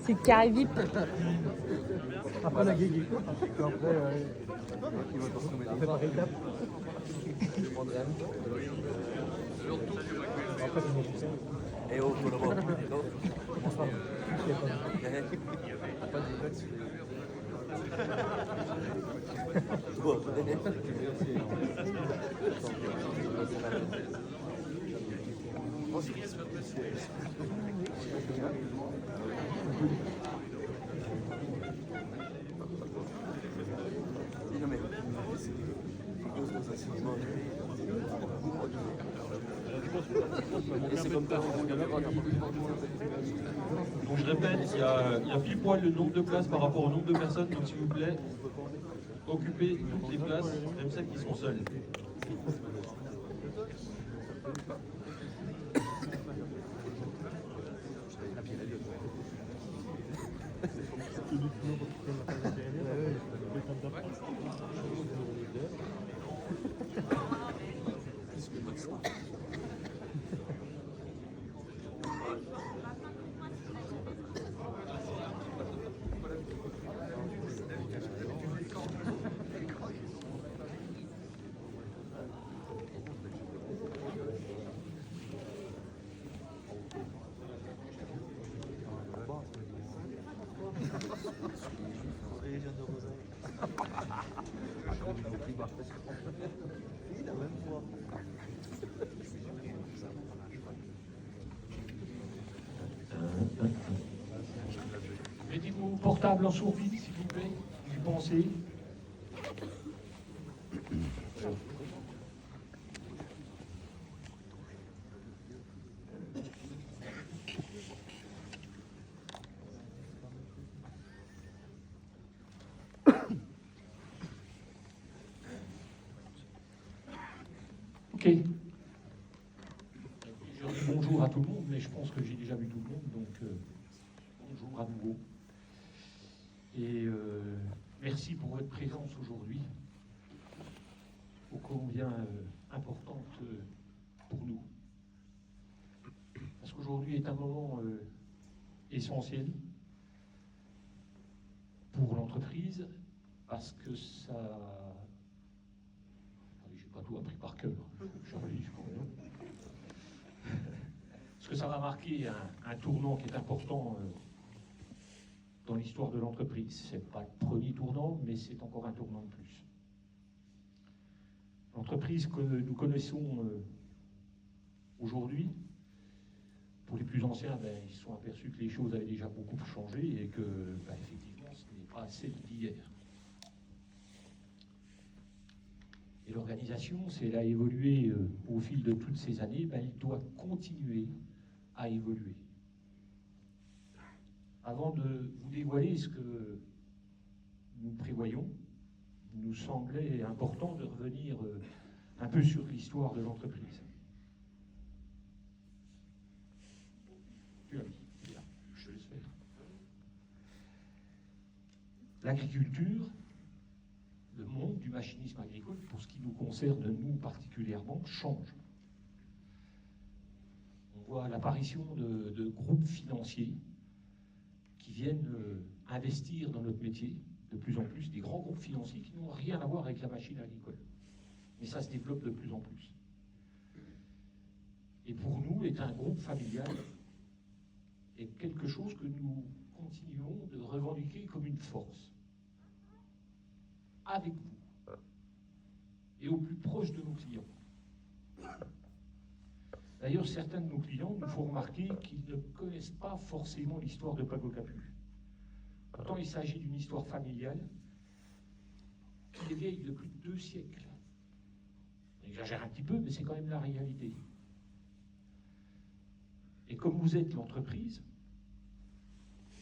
C'est carré VIP. Après la guéguille. Après, après par étape. Après, c'est mon conseil. Et oh, là-bas. Bonsoir. Pas de complexe. Donc je répète, il y a pile poil le nombre de places par rapport au nombre de personnes, donc s'il vous plaît, occupez toutes les places, même celles qui sont seules. Mettez-vous portable en sourdine, s'il vous plaît, vous pensez. Ok. Je dis bonjour à tout le monde, mais je pense que j'ai déjà vu tout le monde, donc bonjour à nouveau. Et merci pour votre présence aujourd'hui, ô combien importante pour nous. Parce qu'aujourd'hui est un moment essentiel pour l'entreprise, parce que ça... J'ai pas tout appris par cœur, je relis quand même. Parce que ça va marquer un tournant qui est important dans l'histoire de l'entreprise. Ce n'est pas le premier tournant, mais c'est encore un tournant de plus. L'entreprise que nous connaissons aujourd'hui, pour les plus anciens, ils se sont aperçus que les choses avaient déjà beaucoup changé et que, effectivement, ce n'est pas celle d'hier. Et l'organisation, si elle a évolué au fil de toutes ces années, elle doit continuer à évoluer. Avant de vous dévoiler ce que nous prévoyons, il nous semblait important de revenir un peu sur l'histoire de l'entreprise. Tu l'as mis, bien, je te laisse faire. L'agriculture, le monde du machinisme agricole, pour ce qui nous concerne, nous particulièrement, change. On voit l'apparition de groupes financiers qui viennent investir dans notre métier, de plus en plus, des grands groupes financiers qui n'ont rien à voir avec la machine agricole. Mais ça se développe de plus en plus. Et pour nous, est un groupe familial est quelque chose que nous continuons de revendiquer comme une force. Avec vous et au plus proche de nos clients. D'ailleurs, certains de nos clients nous font remarquer qu'ils ne connaissent pas forcément l'histoire de Pago Capu. Pourtant, il s'agit d'une histoire familiale qui est vieille de plus de 2 siècles. J'exagère un petit peu, mais c'est quand même la réalité. Et comme vous êtes l'entreprise,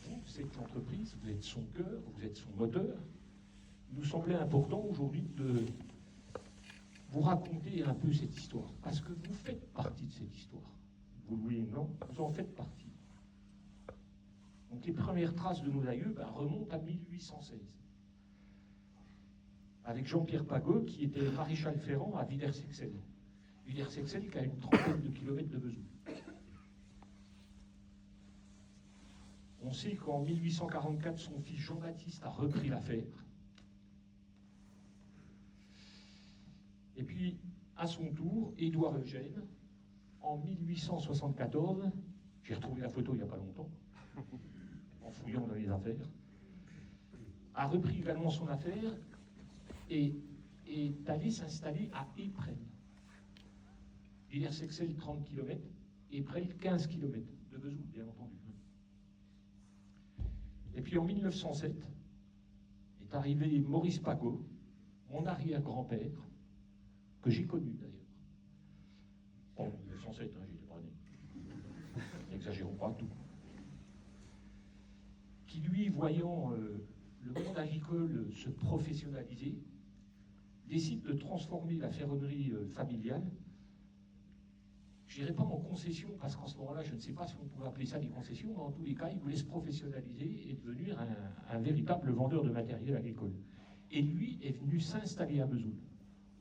vous êtes l'entreprise, vous êtes son cœur, vous êtes son moteur, il nous semblait important aujourd'hui de vous raconter un peu cette histoire, parce que vous faites partie de cette histoire. Vous le voulez, non, vous en faites partie. Donc les premières traces de nos aïeux remontent à 1816. Avec Jean-Pierre Pagot, qui était maréchal ferrant à Villers-Sexel. Villers-Sexel qui a une 30aine de kilomètres de Vesoul. On sait qu'en 1844, son fils Jean-Baptiste a repris l'affaire. Et puis, à son tour, Édouard Eugène, en 1874, j'ai retrouvé la photo il n'y a pas longtemps, en fouillant dans les affaires, a repris également son affaire et est allé s'installer à Éprel. Villers-Sexel, 30 km, Éprel, 15 km, de Vesoul, bien entendu. Et puis en 1907, est arrivé Maurice Pagot, mon arrière-grand-père, que j'ai connu d'ailleurs. En 1907, j'étais pas né. N'exagérons pas tout. Qui lui, voyant le monde agricole se professionnaliser, décide de transformer la ferronnerie familiale, je dirais pas en concession, parce qu'en ce moment-là, je ne sais pas si on pourrait appeler ça des concessions, mais en tous les cas, il voulait se professionnaliser et devenir un véritable vendeur de matériel agricole. Et lui est venu s'installer à Vesoul,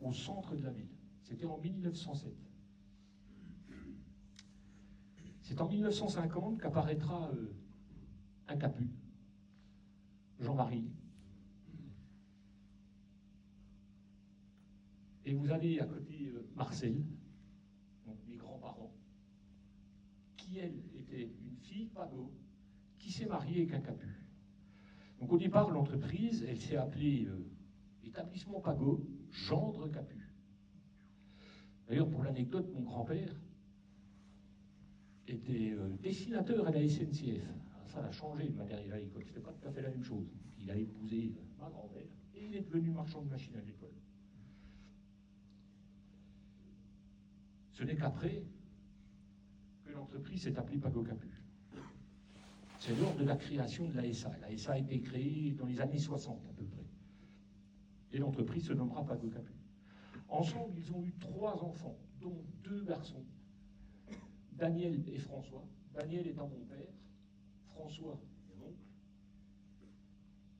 au centre de la ville. C'était en 1907. C'est en 1950 qu'apparaîtra un capu, Jean-Marie. Et vous avez à côté Marcel, donc mes grands-parents, qui elle était une fille Pagot, qui s'est mariée avec un capu. Donc au départ, l'entreprise, elle s'est appelée Établissement Pagot, Gendre Capu. D'ailleurs, pour l'anecdote, mon grand-père était dessinateur à la SNCF. Alors, ça a changé le matériel agricole, c'était pas tout à fait la même chose. Il a épousé ma grand-mère et il est devenu marchand de machines agricoles. Ce n'est qu'après que l'entreprise s'est appelée Pagot Capu. C'est lors de la création de la SA. La SA a été créée dans les années 60 à peu près. Et l'entreprise se nommera Pagot Capu. Ensemble, ils ont eu 3 enfants, dont 2 garçons, Daniel et François. Daniel étant mon père, François mon oncle,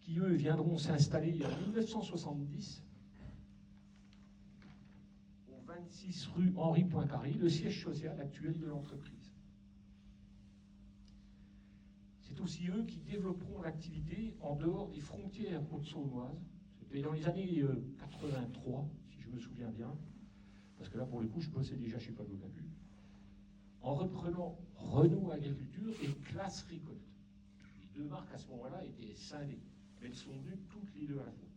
qui eux viendront s'installer en 1970 au 26 rue Henri Poincaré, le siège social actuel de l'entreprise. C'est aussi eux qui développeront l'activité en dehors des frontières haute-saônoises. C'était dans les années 83, si je me souviens bien, parce que là, pour le coup, je bossais déjà chez Pagot Capu, en reprenant Renault Agriculture et Classe Récolte. Les 2 marques, à ce moment-là, étaient scindées, mais elles sont venues toutes les 2 à la fois.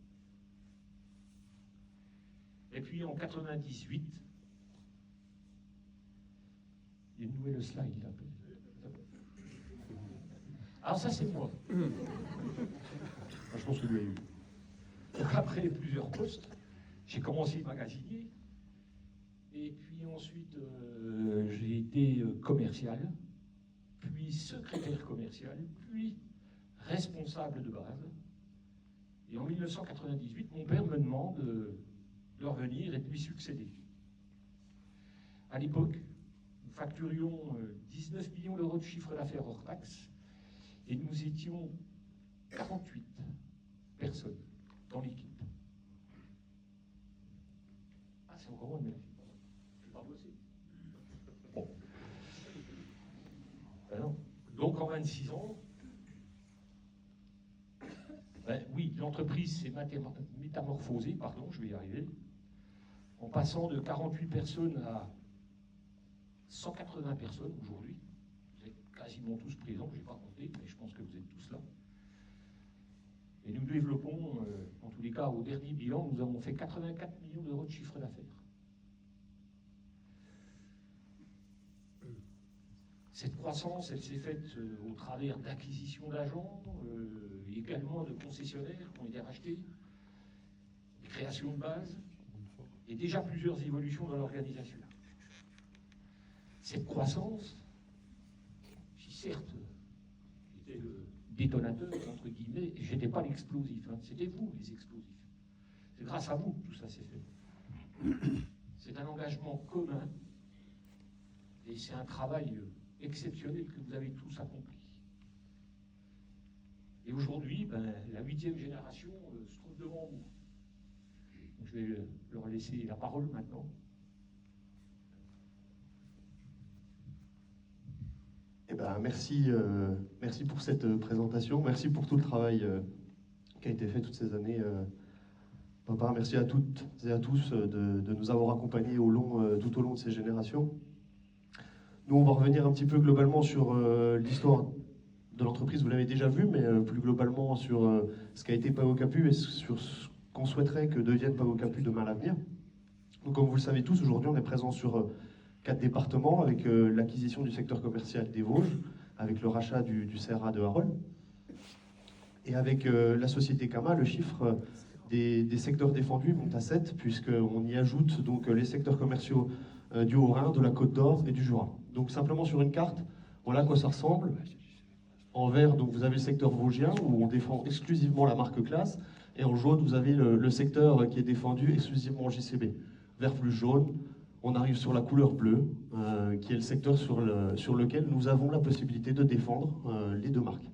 Et puis, en 98, il y a une nouvelle slide, là. Alors ça, c'est moi. Je pense que lui a eu. Donc après plusieurs postes, j'ai commencé magasinier. Et puis ensuite, j'ai été commercial, puis secrétaire commercial, puis responsable de base. Et en 1998, mon père me demande de revenir et de lui succéder. À l'époque, nous facturions 19 millions d'euros de chiffre d'affaires hors taxe. Et nous étions 48 personnes dans l'équipe. Ah, c'est encore moi, mais je ne vais pas bosser. Bon. Alors, donc en 26 ans, oui, l'entreprise s'est métamorphosée, pardon, je vais y arriver, en passant de 48 personnes à 180 personnes aujourd'hui. Quasiment tous présents, je n'ai pas compté, mais je pense que vous êtes tous là. Et nous développons, en tous les cas, au dernier bilan, nous avons fait 84 millions d'euros de chiffre d'affaires. Cette croissance, elle s'est faite au travers d'acquisitions d'agents, également de concessionnaires qui ont été rachetés, des créations de bases, et déjà plusieurs évolutions dans l'organisation. Cette croissance, certes, j'étais le détonateur, entre guillemets, et je n'étais pas l'explosif, hein. C'était vous les explosifs. C'est grâce à vous que tout ça s'est fait. C'est un engagement commun, et c'est un travail exceptionnel que vous avez tous accompli. Et aujourd'hui, la 8e génération se trouve devant vous. Donc, je vais leur laisser la parole maintenant. Eh ben, merci pour cette présentation, merci pour tout le travail qui a été fait toutes ces années. Papa, merci à toutes et à tous de nous avoir accompagnés tout au long de ces générations. Nous, on va revenir un petit peu globalement sur l'histoire de l'entreprise, vous l'avez déjà vu, mais plus globalement sur ce qu'a été Pago Capu et sur ce qu'on souhaiterait que devienne Pago Capu demain à l'avenir. Donc, comme vous le savez tous, aujourd'hui, on est présent sur 4 départements avec l'acquisition du secteur commercial des Vosges, avec le rachat du CRA de Harol, et avec la société Kama, le chiffre des secteurs défendus monte à 7, puisqu'on y ajoute donc les secteurs commerciaux du Haut-Rhin, de la Côte d'Or et du Jura. Donc simplement sur une carte, voilà à quoi ça ressemble. En vert, donc, vous avez le secteur vosgien, où on défend exclusivement la marque Classe, et en jaune, vous avez le secteur qui est défendu exclusivement JCB. Vert plus jaune, on arrive sur la couleur bleue, qui est le secteur sur lequel nous avons la possibilité de défendre les deux marques.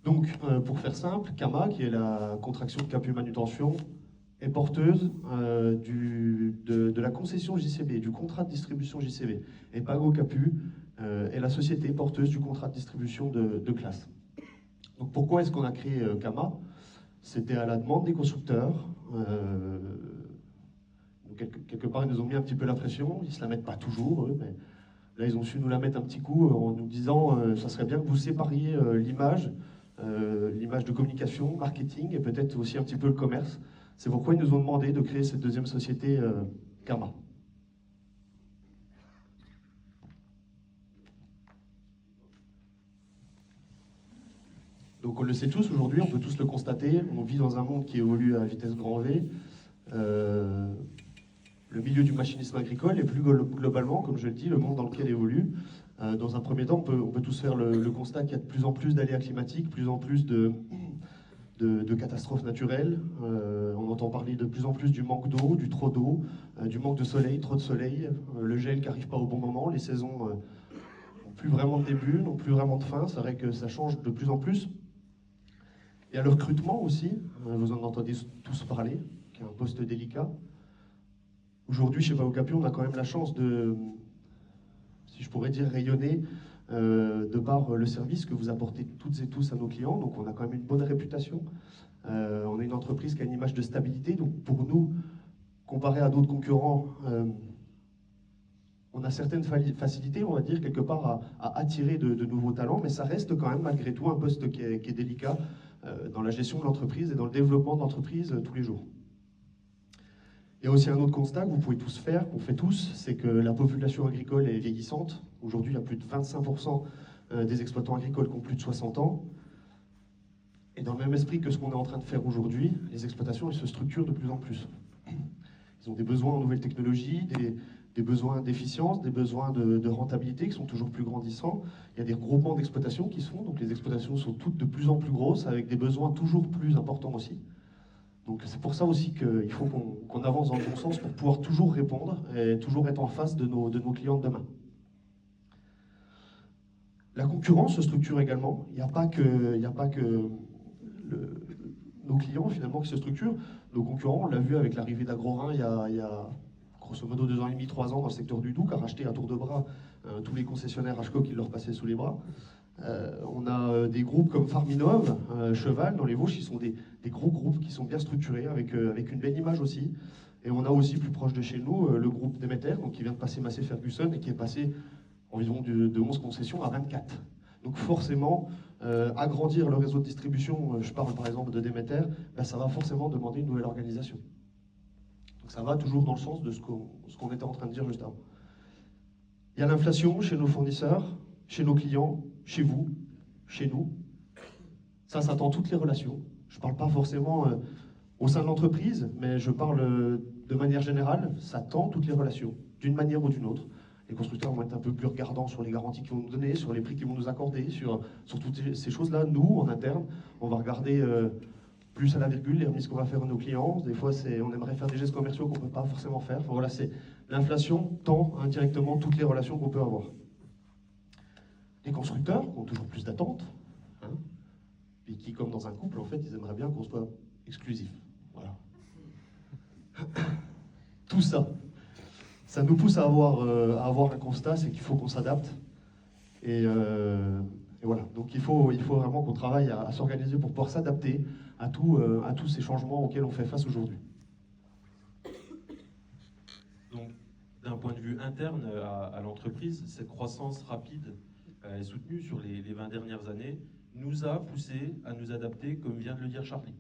Donc, pour faire simple, Kama, qui est la contraction de Capu Manutention, est porteuse de la concession JCB, du contrat de distribution JCB. Et Pago Capu est la société porteuse du contrat de distribution de Classe. Donc pourquoi est-ce qu'on a créé Kama? C'était à la demande des constructeurs. Quelque part, ils nous ont mis un petit peu la pression. Ils ne se la mettent pas toujours, eux, mais là, ils ont su nous la mettre un petit coup en nous disant ça serait bien que vous sépariez l'image de communication, marketing et peut-être aussi un petit peu le commerce. C'est pourquoi ils nous ont demandé de créer cette deuxième société Kama. Donc on le sait tous aujourd'hui, on peut tous le constater, on vit dans un monde qui évolue à vitesse grand V. Le milieu du machinisme agricole et plus globalement, comme je le dis, le monde dans lequel évolue. Dans un premier temps, on peut tous faire le constat qu'il y a de plus en plus d'aléas climatiques, plus en plus de catastrophes naturelles. On entend parler de plus en plus du manque d'eau, du trop d'eau, du manque de soleil, trop de soleil, le gel qui n'arrive pas au bon moment, les saisons n'ont plus vraiment de début, n'ont plus vraiment de fin. C'est vrai que ça change de plus en plus. Et à le recrutement aussi, vous en entendez tous parler, qui est un poste délicat. Aujourd'hui, chez Pago Capu, on a quand même la chance de, si je pourrais dire, rayonner de par le service que vous apportez toutes et tous à nos clients. Donc on a quand même une bonne réputation. On est une entreprise qui a une image de stabilité. Donc pour nous, comparé à d'autres concurrents, on a certaines facilités, on va dire, quelque part à attirer de nouveaux talents, mais ça reste quand même malgré tout un poste qui est délicat dans la gestion de l'entreprise et dans le développement de l'entreprise tous les jours. Il y a aussi un autre constat que vous pouvez tous faire, qu'on fait tous, c'est que la population agricole est vieillissante. Aujourd'hui, il y a plus de 25% des exploitants agricoles qui ont plus de 60 ans. Et dans le même esprit que ce qu'on est en train de faire aujourd'hui, les exploitations elles se structurent de plus en plus. Ils ont des besoins en nouvelles technologies, des besoins d'efficience, des besoins de rentabilité qui sont toujours plus grandissants. Il y a des regroupements d'exploitations qui se font, donc les exploitations sont toutes de plus en plus grosses, avec des besoins toujours plus importants aussi. Donc c'est pour ça aussi qu'il faut qu'on avance dans le bon sens pour pouvoir toujours répondre et toujours être en face de nos clients de demain. La concurrence se structure également. Il n'y a pas que nos clients finalement qui se structurent. Nos concurrents, on l'a vu avec l'arrivée d'Agrorin il y a grosso modo 2 ans et demi, 3 ans dans le secteur du Doubs, qui a racheté à tour de bras tous les concessionnaires HCO qui leur passaient sous les bras. On a des groupes comme Farminov, Cheval, dans les Vosges, qui sont des gros groupes qui sont bien structurés, avec une belle image aussi. Et on a aussi plus proche de chez nous le groupe Demeter, donc, qui vient de passer Massey Ferguson et qui est passé environ de 11 concessions à 24. Donc forcément, agrandir le réseau de distribution, je parle par exemple de Demeter, ben, ça va forcément demander une nouvelle organisation. Donc ça va toujours dans le sens de ce qu'on était en train de dire juste avant. Il y a l'inflation chez nos fournisseurs, chez nos clients, chez vous, chez nous. Ça tend toutes les relations. Je ne parle pas forcément au sein de l'entreprise, mais je parle de manière générale, ça tend toutes les relations, d'une manière ou d'une autre. Les constructeurs vont être un peu plus regardants sur les garanties qu'ils vont nous donner, sur les prix qu'ils vont nous accorder, sur toutes ces choses-là. Nous, en interne, on va regarder plus à la virgule les remises qu'on va faire à nos clients. Des fois, on aimerait faire des gestes commerciaux qu'on ne peut pas forcément faire. Enfin, voilà, l'inflation tend indirectement toutes les relations qu'on peut avoir. Les constructeurs ont toujours plus d'attentes, hein, et qui, comme dans un couple, en fait, ils aimeraient bien qu'on soit exclusif. Voilà. Tout ça, ça nous pousse à avoir un constat, c'est qu'il faut qu'on s'adapte. Et voilà, donc il faut vraiment qu'on travaille à s'organiser pour pouvoir s'adapter à tous ces changements auxquels on fait face aujourd'hui. Donc, d'un point de vue interne à l'entreprise, cette croissance rapide et soutenue sur les 20 dernières années nous a poussé à nous adapter, comme vient de le dire Charlie.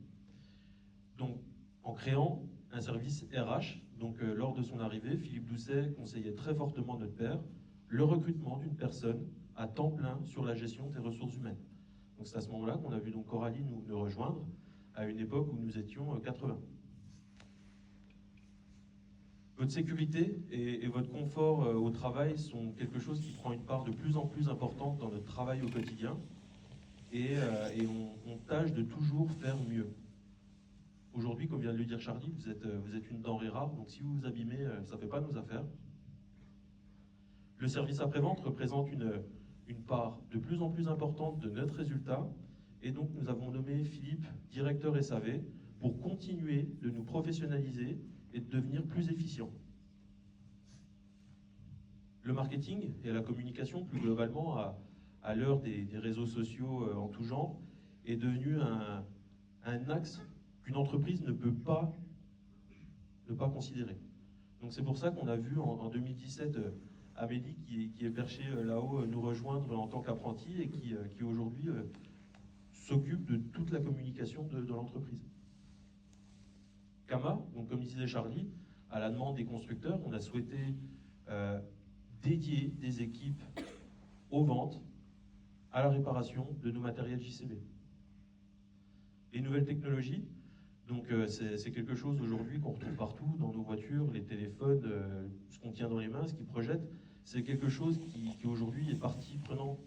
Donc, en créant un service RH, donc lors de son arrivée, Philippe Doucet conseillait très fortement notre père le recrutement d'une personne à temps plein sur la gestion des ressources humaines. Donc c'est à ce moment-là qu'on a vu donc Coralie nous rejoindre, à une époque où nous étions 80. Votre sécurité et votre confort au travail sont quelque chose qui prend une part de plus en plus importante dans notre travail au quotidien, et on tâche de toujours faire mieux. Aujourd'hui, comme vient de le dire Charlie, vous êtes une denrée rare, donc si vous vous abîmez, ça ne fait pas nos affaires. Le service après-vente représente une part de plus en plus importante de notre résultat, et donc nous avons nommé Philippe directeur SAV pour continuer de nous professionnaliser et de devenir plus efficient. Le marketing et la communication, plus globalement, à l'heure des réseaux sociaux en tout genre, est devenu un axe qu'une entreprise ne peut pas ne pas considérer. Donc c'est pour ça qu'on a vu en 2017 Amélie, qui est perchée là-haut, nous rejoindre en tant qu'apprenti et qui aujourd'hui s'occupe de toute la communication de l'entreprise. Kama, donc comme disait Charlie, à la demande des constructeurs, on a souhaité dédier des équipes aux ventes, à la réparation de nos matériels JCB. Les nouvelles technologies, donc c'est quelque chose aujourd'hui qu'on retrouve partout, dans nos voitures, les téléphones, ce qu'on tient dans les mains, ce qui projette, c'est quelque chose qui aujourd'hui est partie prenante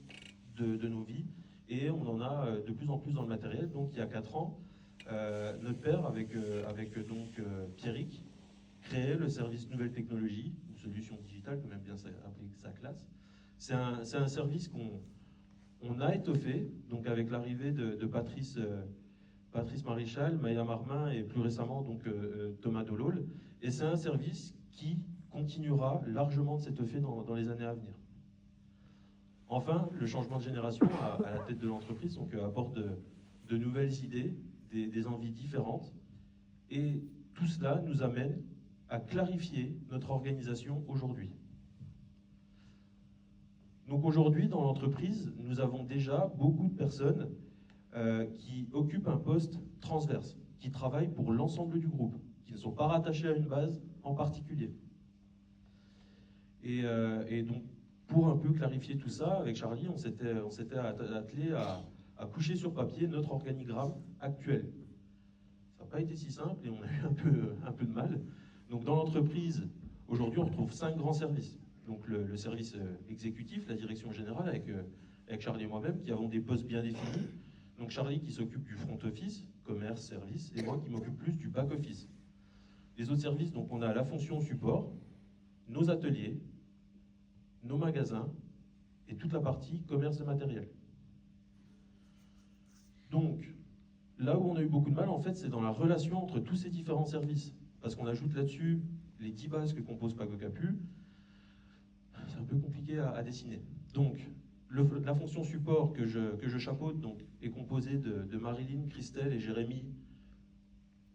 de nos vies, et on en a de plus en plus dans le matériel. Donc il y a 4 ans, notre père, avec Pierrick, créait le service Nouvelles Technologies, une solution digitale, comme aime bien appeler sa classe. C'est un service qu'on a étoffé, donc avec l'arrivée de Patrice Maréchal, Maya Marmin et plus récemment donc Thomas Delol. Et c'est un service qui continuera largement de s'étoffer dans les années à venir. Enfin, le changement de génération à la tête de l'entreprise donc, apporte de nouvelles idées, des envies différentes. Et tout cela nous amène à clarifier notre organisation aujourd'hui. Donc aujourd'hui, dans l'entreprise, nous avons déjà beaucoup de personnes qui occupent un poste transverse, qui travaillent pour l'ensemble du groupe, qui ne sont pas rattachés à une base en particulier. Et donc, pour un peu clarifier tout ça, avec Charlie, on s'était attelé à coucher sur papier notre organigramme actuel. Ça n'a pas été si simple et on a eu un peu de mal. Donc dans l'entreprise, aujourd'hui, on retrouve 5 grands services. Donc le service exécutif, la direction générale, avec Charlie et moi-même, qui avons des postes bien définis. Donc Charlie qui s'occupe du front office, commerce, service, et moi qui m'occupe plus du back office. Les autres services, donc on a la fonction support, nos ateliers, nos magasins, et toute la partie commerce de matériel. Donc, là où on a eu beaucoup de mal, en fait, c'est dans la relation entre tous ces différents services. Parce qu'on ajoute là-dessus les 10 bases que compose Pago Capu. C'est un peu compliqué à dessiner. Donc, la fonction support que je chapeaute donc, est composée de Marilyn, Christelle et Jérémy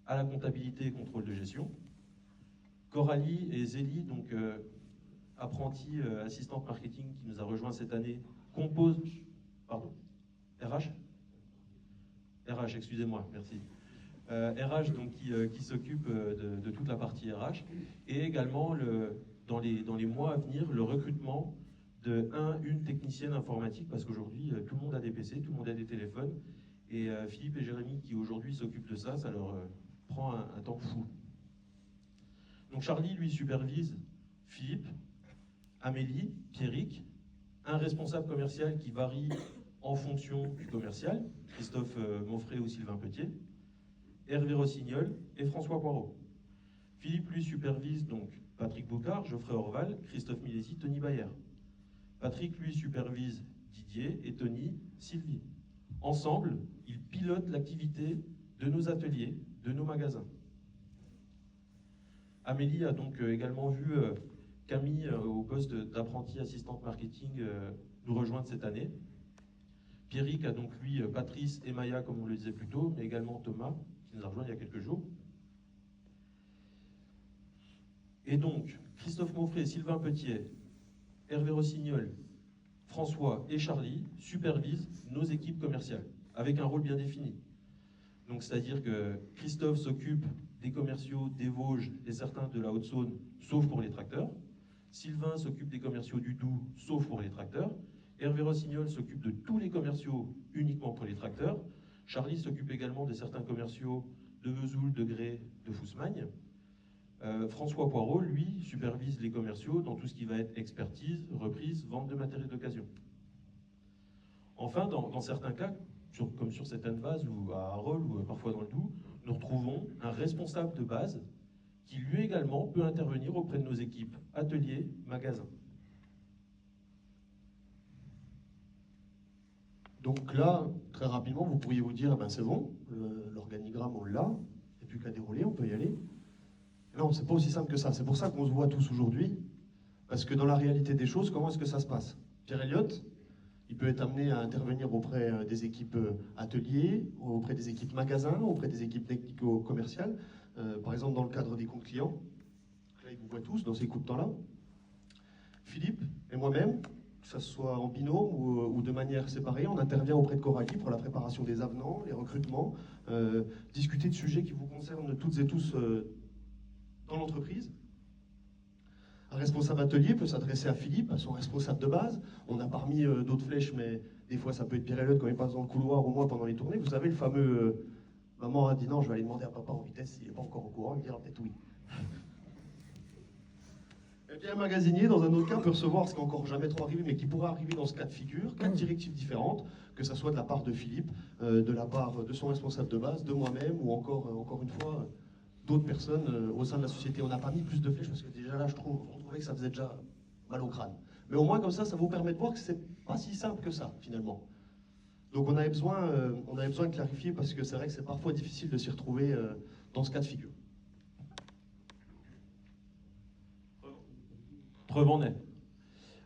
à la comptabilité et contrôle de gestion. Coralie et Zélie, donc apprentie assistante marketing qui nous a rejoint cette année, composent... Pardon, RH, excusez-moi, merci. RH donc, qui s'occupe de toute la partie RH, et également dans les mois à venir le recrutement une technicienne informatique, parce qu'aujourd'hui tout le monde a des PC, tout le monde a des téléphones, et Philippe et Jérémy qui aujourd'hui s'occupent de ça, ça leur prend un temps fou. Donc Charlie lui supervise Philippe, Amélie, Pierrick, un responsable commercial qui varie en fonction du commercial, Christophe Monfray ou Sylvain Petier, Hervé Rossignol et François Poirot. Philippe lui supervise donc Patrick Boucard, Geoffrey Orval, Christophe Milesi, Tony Bayer. Patrick lui supervise Didier et Tony, Sylvie. Ensemble, ils pilotent l'activité de nos ateliers, de nos magasins. Amélie a donc également vu Camille au poste d'apprenti assistante marketing nous rejoindre cette année. Pierrick a donc lui Patrice et Maya, comme on le disait plus tôt, mais également Thomas, qui nous a rejoint il y a quelques jours. Et donc, Christophe Monfray, Sylvain Petiet, Hervé Rossignol, François et Charlie supervisent nos équipes commerciales, avec un rôle bien défini. Donc, c'est-à-dire que Christophe s'occupe des commerciaux des Vosges et certains de la Haute-Saône, sauf pour les tracteurs. Sylvain s'occupe des commerciaux du Doubs, sauf pour les tracteurs. Hervé Rossignol s'occupe de tous les commerciaux uniquement pour les tracteurs. Charlie s'occupe également de certains commerciaux de Vesoul, de Grès, de Fousmagne. François Poirot, lui, supervise les commerciaux dans tout ce qui va être expertise, reprise, vente de matériel d'occasion. Enfin, dans certains cas, comme sur certaines bases, ou à Arol, ou parfois dans le Doubs, nous retrouvons un responsable de base qui, lui également, peut intervenir auprès de nos équipes, ateliers, magasins. Donc là, très rapidement, vous pourriez vous dire, ben c'est bon, l'organigramme on l'a, il n'y a plus qu'à dérouler, on peut y aller. Non, c'est pas aussi simple que ça. C'est pour ça qu'on se voit tous aujourd'hui, parce que dans la réalité des choses, comment est-ce que ça se passe? Pierre Elliott, il peut être amené à intervenir auprès des équipes ateliers, auprès des équipes magasins, auprès des équipes technico-commerciales, par exemple dans le cadre des comptes clients. Là, il vous voit tous dans ces coups de temps-là. Philippe et moi-même, que ce soit en binôme ou de manière séparée, on intervient auprès de Coralie pour la préparation des avenants, les recrutements, discuter de sujets qui vous concernent toutes et tous dans l'entreprise. Un responsable atelier peut s'adresser à Philippe, à son responsable de base. On a parmi d'autres flèches, mais des fois ça peut être Pierre Elliott quand il passe dans le couloir ou moi pendant les tournées. Vous savez, le fameux maman a dit non, je vais aller demander à papa en vitesse s'il n'est pas encore au courant, il me dira peut-être oui. Et bien, un magasinier, dans un autre cas, peut recevoir ce qui n'est encore jamais trop arrivé, mais qui pourrait arriver dans ce cas de figure, 4 directives différentes, que ce soit de la part de Philippe, de la part de son responsable de base, de moi-même, ou encore une fois, d'autres personnes au sein de la société. On n'a pas mis plus de flèches, parce que déjà là, on trouvait que ça faisait déjà mal au crâne. Mais au moins, comme ça vous permet de voir que c'est pas si simple que ça, finalement. Donc on avait besoin de clarifier, parce que c'est vrai que c'est parfois difficile de s'y retrouver dans ce cas de figure. Preuve en est.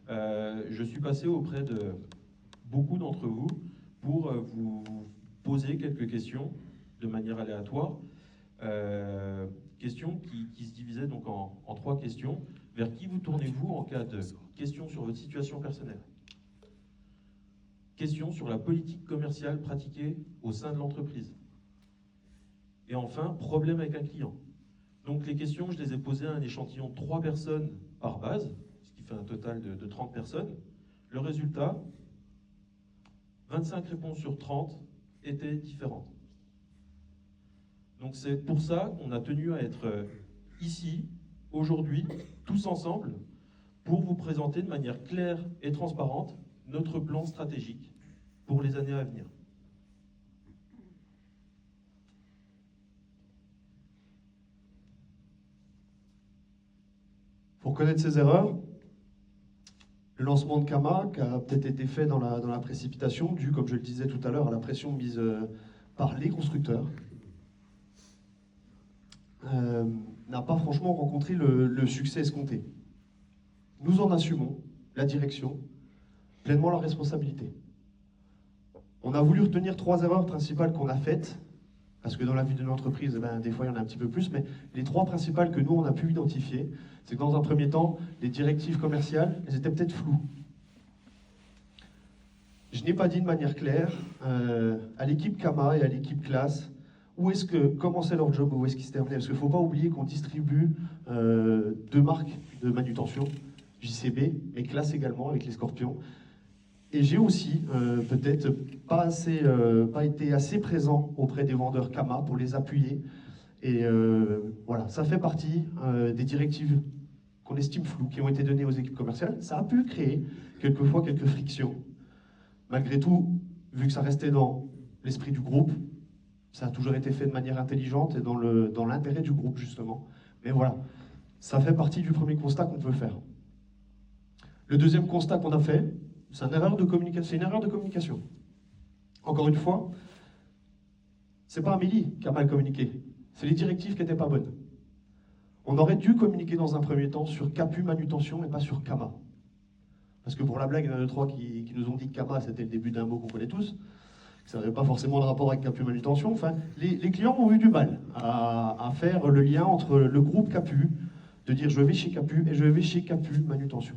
Je suis passé auprès de beaucoup d'entre vous pour vous poser quelques questions de manière aléatoire. Questions qui se divisaient donc en 3 questions. Vers qui vous tournez-vous en cas de questions sur votre situation personnelle? Questions sur la politique commerciale pratiquée au sein de l'entreprise. Et enfin, problème avec un client. Donc les questions, je les ai posées à un échantillon de 3 personnes par base, ce qui fait un total de 30 personnes. Le résultat, 25 réponses sur 30 étaient différentes. Donc c'est pour ça qu'on a tenu à être ici, aujourd'hui, tous ensemble, pour vous présenter de manière claire et transparente notre plan stratégique pour les années à venir. Pour connaître ses erreurs, le lancement de Kama, qui a peut-être été fait dans la précipitation, dû, comme je le disais tout à l'heure, à la pression mise par les constructeurs, n'a pas franchement rencontré le succès escompté. Nous en assumons, la direction, pleinement la responsabilité. On a voulu retenir 3 erreurs principales qu'on a faites, parce que dans la vie d'une entreprise, des fois il y en a un petit peu plus, mais les 3 principales que nous on a pu identifier, c'est que dans un premier temps, les directives commerciales, elles étaient peut-être floues. Je n'ai pas dit de manière claire à l'équipe Kama et à l'équipe classe où est-ce que commençait leur job, où est-ce qu'ils se terminaient. Parce qu'il ne faut pas oublier qu'on distribue 2 marques de manutention, JCB, mais classe également avec les Scorpions. Et j'ai aussi peut-être pas été assez présent auprès des vendeurs Kama pour les appuyer. Et voilà, ça fait partie des directives qu'on estime floues, qui ont été données aux équipes commerciales. Ça a pu créer quelquefois quelques frictions. Malgré tout, vu que ça restait dans l'esprit du groupe, ça a toujours été fait de manière intelligente et dans l'intérêt du groupe, justement. Mais voilà, ça fait partie du premier constat qu'on peut faire. Le deuxième constat qu'on a fait, c'est une erreur de communication. Encore une fois, c'est pas Amélie qui a mal communiqué, c'est les directives qui n'étaient pas bonnes. On aurait dû communiquer dans un premier temps sur Capu Manutention et pas sur Kama. Parce que pour la blague, il y en a deux, trois qui nous ont dit que Kama, c'était le début d'un mot qu'on connaît tous, que ça n'avait pas forcément de rapport avec Capu Manutention. Enfin, les clients ont eu du mal à faire le lien entre le groupe Capu, de dire je vais chez Capu et je vais chez Capu Manutention.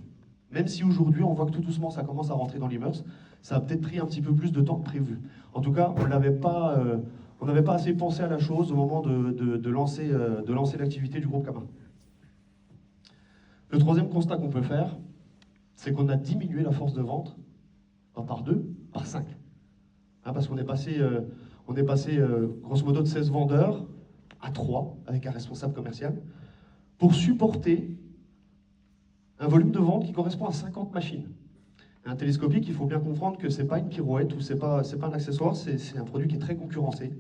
Même si aujourd'hui, on voit que tout doucement, ça commence à rentrer dans les mœurs, ça a peut-être pris un petit peu plus de temps que prévu. En tout cas, on n'avait pas assez pensé à la chose au moment de lancer l'activité du groupe Kama. Le troisième constat qu'on peut faire, c'est qu'on a diminué la force de vente, pas par 2, par 5. Parce qu'on est passé, grosso modo de 16 vendeurs à 3, avec un responsable commercial, pour supporter un volume de vente qui correspond à 50 machines. Un télescopique, il faut bien comprendre que ce n'est pas une pirouette ou c'est pas un accessoire, c'est un produit qui est très concurrencé.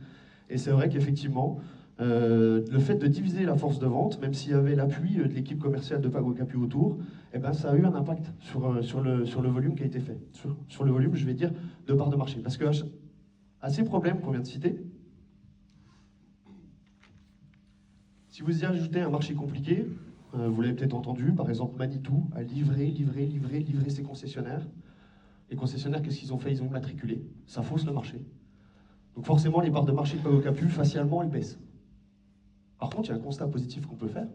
Et c'est vrai qu'effectivement, le fait de diviser la force de vente, même s'il y avait l'appui de l'équipe commerciale de Pago Capu autour, eh ben, ça a eu un impact sur le volume qui a été fait. Sur le volume, je vais dire, de part de marché. Parce que à ces problèmes qu'on vient de citer, si vous y ajoutez un marché compliqué, vous l'avez peut-être entendu, par exemple Manitou a livré ses concessionnaires. Les concessionnaires, qu'est-ce qu'ils ont fait? Ils ont matriculé. Ça fausse le marché. Donc forcément, les parts de marché de Pago Capu, facialement, elles baissent. Par contre, il y a un constat positif qu'on peut faire,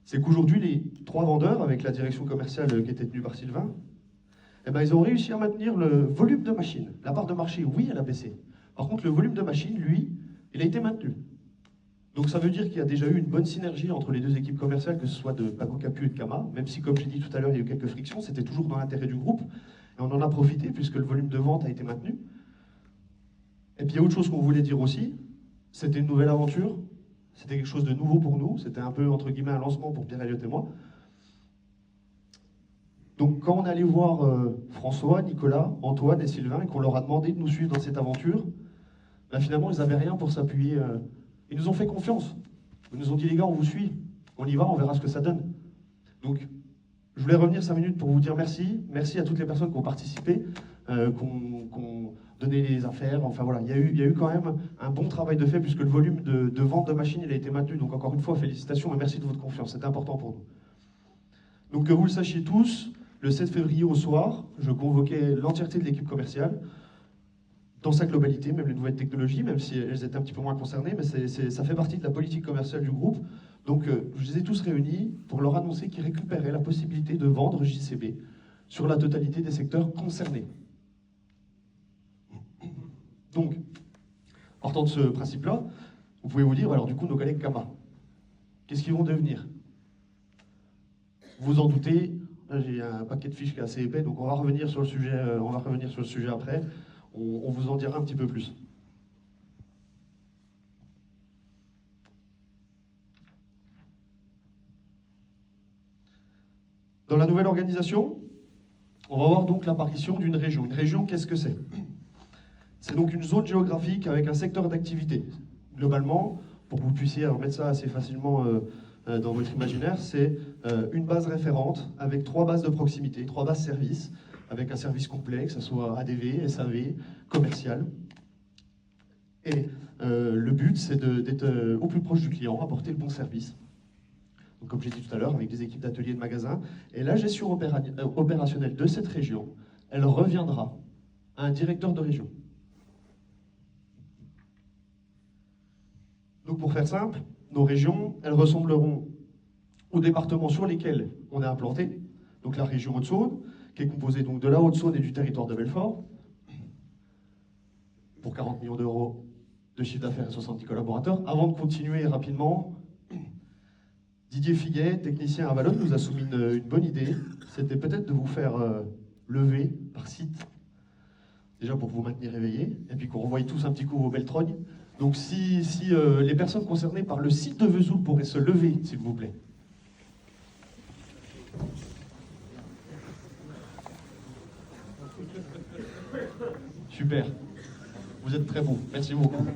c'est qu'aujourd'hui, les 3 vendeurs, avec la direction commerciale qui était tenue par Sylvain, eh ben, ils ont réussi à maintenir le volume de machines. La part de marché, oui, elle a baissé. Par contre, le volume de machines, lui, il a été maintenu. Donc ça veut dire qu'il y a déjà eu une bonne synergie entre les deux équipes commerciales, que ce soit de Pago Capu et de Kama, même si, comme j'ai dit tout à l'heure, il y a eu quelques frictions, c'était toujours dans l'intérêt du groupe, et on en a profité puisque le volume de vente a été maintenu. Et puis il y a autre chose qu'on voulait dire aussi, c'était une nouvelle aventure, c'était quelque chose de nouveau pour nous, c'était un peu, entre guillemets, un lancement pour Pierre-Elliott et moi. Donc quand on est allé voir François, Nicolas, Antoine et Sylvain, et qu'on leur a demandé de nous suivre dans cette aventure, ben finalement, ils n'avaient rien pour s'appuyer. Ils nous ont fait confiance. Ils nous ont dit, les gars, on vous suit, on y va, on verra ce que ça donne. Donc, je voulais revenir 5 minutes pour vous dire merci. Merci à toutes les personnes qui ont participé, qui ont donné les affaires. Enfin voilà, il y a eu quand même un bon travail de fait, puisque le volume de vente de machines, il a été maintenu. Donc encore une fois, félicitations et merci de votre confiance. C'est important pour nous. Donc que vous le sachiez tous, le 7 février au soir, je convoquais l'entièreté de l'équipe commerciale, dans sa globalité, même les nouvelles technologies, même si elles étaient un petit peu moins concernées, mais ça fait partie de la politique commerciale du groupe. Donc je les ai tous réunis pour leur annoncer qu'ils récupéraient la possibilité de vendre JCB sur la totalité des secteurs concernés. Donc, partant de ce principe-là, vous pouvez vous dire, alors du coup, nos collègues Kama, qu'est-ce qu'ils vont devenir? Vous en doutez, j'ai un paquet de fiches qui est assez épais, donc on va revenir sur le sujet après. On vous en dira un petit peu plus. Dans la nouvelle organisation, on va voir donc l'apparition d'une région. Une région, qu'est-ce que c'est? C'est donc une zone géographique avec un secteur d'activité. Globalement, pour que vous puissiez remettre ça assez facilement dans votre imaginaire, c'est une base référente avec 3 bases de proximité, 3 bases services, avec un service complet, que ce soit ADV, SAV, commercial. Et le but, c'est d'être au plus proche du client, apporter le bon service. Donc, comme j'ai dit tout à l'heure, avec des équipes d'ateliers et de magasins. Et la gestion opérationnelle de cette région, elle reviendra à un directeur de région. Donc, pour faire simple, nos régions, elles ressembleront aux départements sur lesquels on est implanté. Donc, la région Haute-Saône, qui est composée donc de la Haute-Saône et du territoire de Belfort, pour 40 millions d'euros de chiffre d'affaires et 70 collaborateurs. Avant de continuer rapidement, Didier Figuet, technicien à Valonne, nous a soumis une bonne idée. C'était peut-être de vous faire lever par site, déjà pour vous maintenir éveillés, et puis qu'on revoie tous un petit coup vos belles trognes. Donc si les personnes concernées par le site de Vesoul pourraient se lever, s'il vous plaît. Super. Vous êtes très beaux. Merci beaucoup.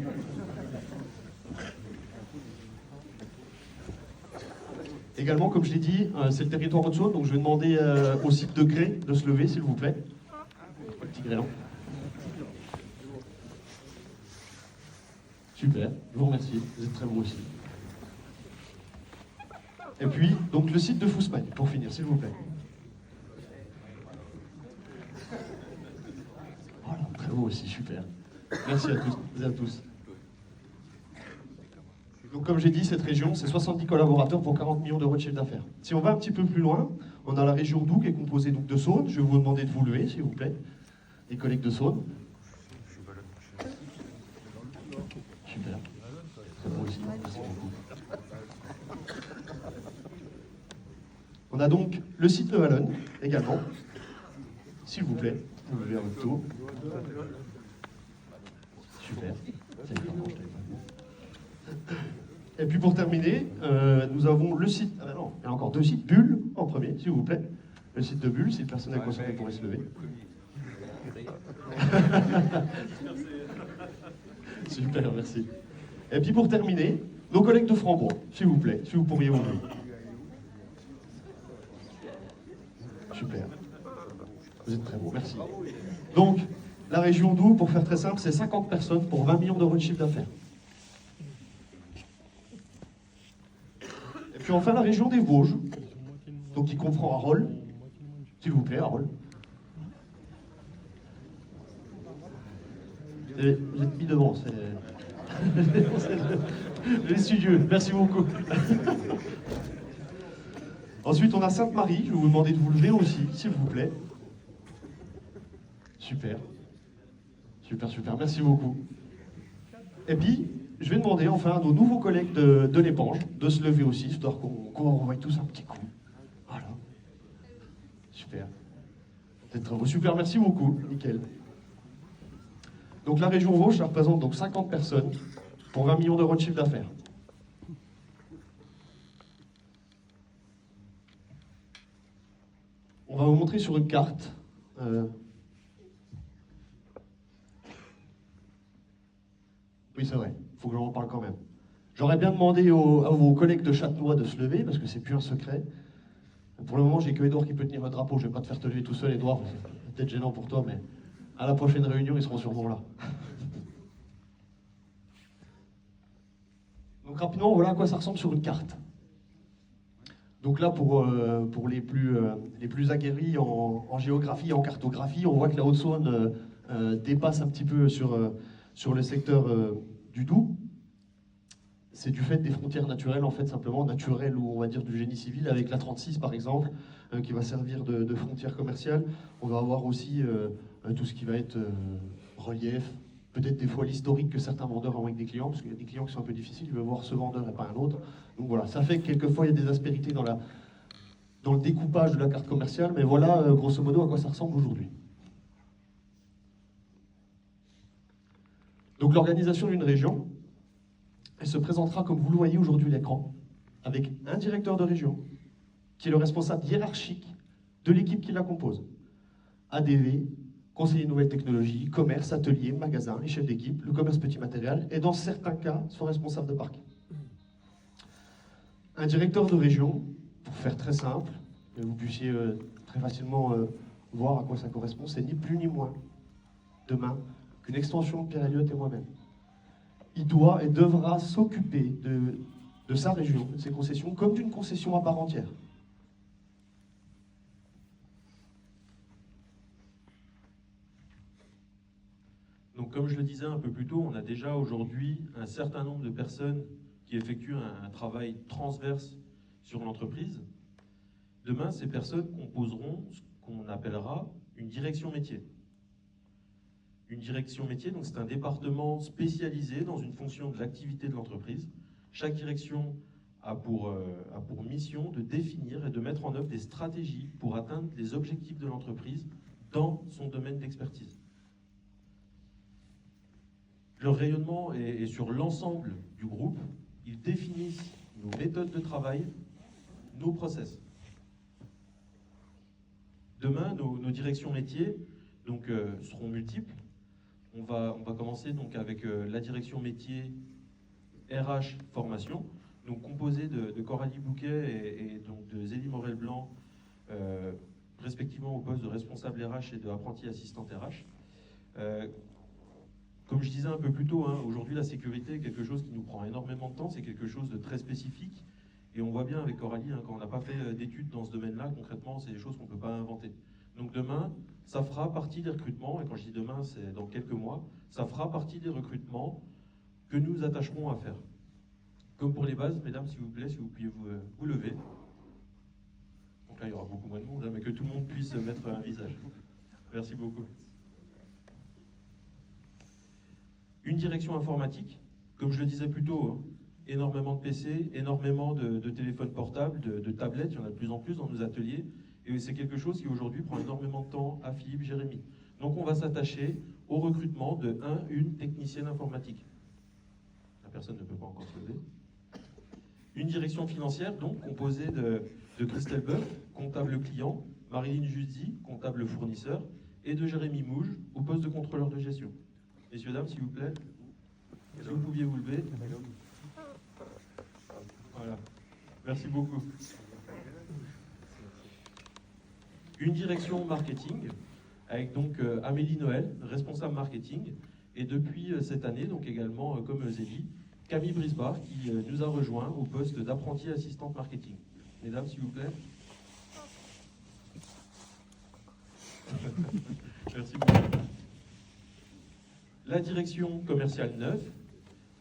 Également, comme je l'ai dit, c'est le territoire Haute-Saône, donc je vais demander au site de Gré de se lever, s'il vous plaît. Le petit grélant. Super, je vous remercie. Vous êtes très beaux aussi. Et puis, donc le site de Fousmagne, pour finir, s'il vous plaît. Vous aussi, super. Merci à tous et à tous. Donc comme j'ai dit, cette région, c'est 70 collaborateurs pour 40 millions d'euros de chiffre d'affaires. Si on va un petit peu plus loin, on a la région Doubs qui est composée donc de Saône. Je vais vous demander de vous lever, s'il vous plaît, les collègues de Saône. Super. Moi aussi, merci beaucoup. On a donc le site de Wallonne également. S'il vous plaît, vous levez à votre tour. Super. Et puis pour terminer, nous avons le site. Ah ben non, il y a encore deux sites. Bulle en premier, s'il vous plaît. Le site de Bulle, si le personnel concerné pourrait se lever. Super, merci. Et puis pour terminer, nos collègues de Frambourg, s'il vous plaît, si vous pourriez vous lever. Super. Vous êtes très beau, merci. Donc, la région Doubs, pour faire très simple, c'est 50 personnes pour 20 millions d'euros de chiffre d'affaires. Et puis enfin, la région des Vosges, donc qui comprend Arol. S'il vous plaît, Arol. Vous êtes mis devant, c'est... les studieux, merci beaucoup. Ensuite, on a Sainte-Marie, je vais vous demander de vous lever aussi, s'il vous plaît. Super. Super, super, merci beaucoup. Et puis, je vais demander enfin à nos nouveaux collègues de l'Épange de se lever aussi, histoire qu'on revoie tous un petit coup. Voilà. Super. Vous êtes très beau. Super, merci beaucoup. Nickel. Donc la région Vosges, ça représente donc 50 personnes pour 20 millions d'euros de chiffre d'affaires. On va vous montrer sur une carte. Oui, c'est vrai, il faut que j'en parle quand même. J'aurais bien demandé à vos collègues de Châtenois de se lever, parce que c'est plus un secret. Pour le moment, j'ai que Edouard qui peut tenir le drapeau. Je ne vais pas te faire te lever tout seul, Edouard. C'est peut-être gênant pour toi, mais à la prochaine réunion, ils seront sûrement là. Donc rapidement, voilà à quoi ça ressemble sur une carte. Donc là, pour les plus aguerris en géographie et en cartographie, on voit que la Haute-Saône dépasse un petit peu sur le secteur du Doubs. C'est du fait des frontières naturelles, en fait, simplement naturelles, ou on va dire du génie civil, avec la 36 par exemple, qui va servir de frontière commerciale. On va avoir aussi tout ce qui va être relief, peut-être des fois l'historique que certains vendeurs ont avec des clients, parce qu'il y a des clients qui sont un peu difficiles, ils veulent voir ce vendeur et pas un autre. Donc voilà, ça fait que quelquefois il y a des aspérités dans le découpage de la carte commerciale, mais voilà grosso modo à quoi ça ressemble aujourd'hui. Donc l'organisation d'une région, elle se présentera comme vous le voyez aujourd'hui à l'écran, avec un directeur de région, qui est le responsable hiérarchique de l'équipe qui la compose. ADV, conseiller nouvelles technologies, commerce, atelier, magasin, les chefs d'équipe, le commerce petit matériel, et dans certains cas, son responsable de parc. Un directeur de région, pour faire très simple, que vous puissiez très facilement voir à quoi ça correspond, c'est ni plus ni moins, demain, qu'une extension de Pierre Elliott et moi-même. Il doit et devra s'occuper de sa région, de ses concessions, comme d'une concession à part entière. Donc comme je le disais un peu plus tôt, on a déjà aujourd'hui un certain nombre de personnes qui effectuent un travail transverse sur l'entreprise. Demain, ces personnes composeront ce qu'on appellera une direction métier. Une direction métier, donc c'est un département spécialisé dans une fonction de l'activité de l'entreprise. Chaque direction a pour mission de définir et de mettre en œuvre des stratégies pour atteindre les objectifs de l'entreprise dans son domaine d'expertise. Leur rayonnement est sur l'ensemble du groupe. Ils définissent nos méthodes de travail, nos process. Demain, nos directions métiers donc, seront multiples. On va commencer donc avec la direction métier RH formation, donc composée de Coralie Bouquet et donc de Zélie Morel-Blanc, respectivement au poste de responsable RH et de apprenti assistante RH. Comme je disais un peu plus tôt, aujourd'hui la sécurité est quelque chose qui nous prend énormément de temps, c'est quelque chose de très spécifique. Et on voit bien avec Coralie, quand on n'a pas fait d'études dans ce domaine-là, concrètement, c'est des choses qu'on ne peut pas inventer. Donc demain, ça fera partie des recrutements, et quand je dis demain, c'est dans quelques mois, ça fera partie des recrutements que nous attacherons à faire. Comme pour les bases, mesdames, s'il vous plaît, si vous pouviez vous lever. Donc là, il y aura beaucoup moins de monde, hein, mais que tout le monde puisse mettre un visage. Merci beaucoup. Une direction informatique, comme je le disais plus tôt, hein, énormément de PC, énormément de téléphones portables, de tablettes, il y en a de plus en plus dans nos ateliers, et c'est quelque chose qui aujourd'hui prend énormément de temps à Philippe Jérémy. Donc on va s'attacher au recrutement de une technicienne informatique. La personne ne peut pas encore se lever. Une direction financière, donc, composée de Christelle Boeuf, comptable client, Marilyn Juzzi, comptable fournisseur, et de Jérémy Mouge, au poste de contrôleur de gestion. Messieurs, dames, s'il vous plaît, si vous pouviez vous lever. Voilà. Merci beaucoup. Une direction marketing, avec donc Amélie Noël, responsable marketing, et depuis cette année, donc également comme Zélie, Camille Brisbard, qui nous a rejoint au poste d'apprenti assistante marketing. Mesdames, s'il vous plaît. Merci beaucoup. La direction commerciale 9,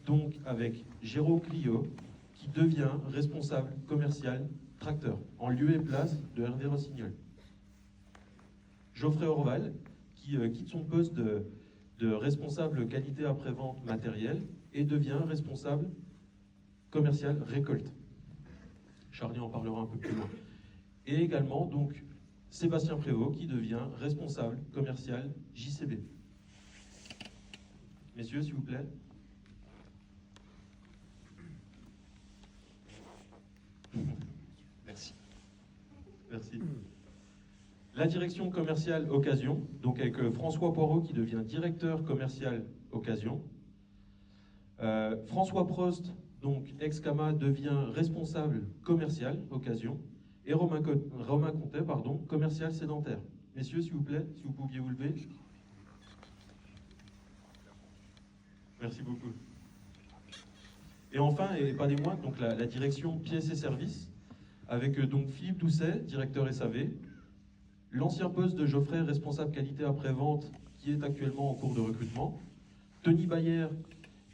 donc avec Géraud Clio, qui devient responsable commercial tracteur, en lieu et place de Hervé Rossignol. Geoffrey Orval, qui quitte son poste de responsable qualité après-vente matériel et devient responsable commercial récolte. Charlie en parlera un peu plus loin. Et également, donc, Sébastien Prévost, qui devient responsable commercial JCB. Messieurs, s'il vous plaît. Merci. Merci. La direction commerciale Occasion, donc avec François Poirot qui devient directeur commercial Occasion. François Prost, donc ex-Cama, devient responsable commercial Occasion. Et Romain Comtet, pardon, commercial sédentaire. Messieurs, s'il vous plaît, si vous pouviez vous lever. Merci beaucoup. Et enfin, et pas des moindres, donc la direction pièces et services, avec donc Philippe Doucet, directeur SAV, l'ancien poste de Geoffrey, responsable qualité après-vente, qui est actuellement en cours de recrutement, Tony Bayer,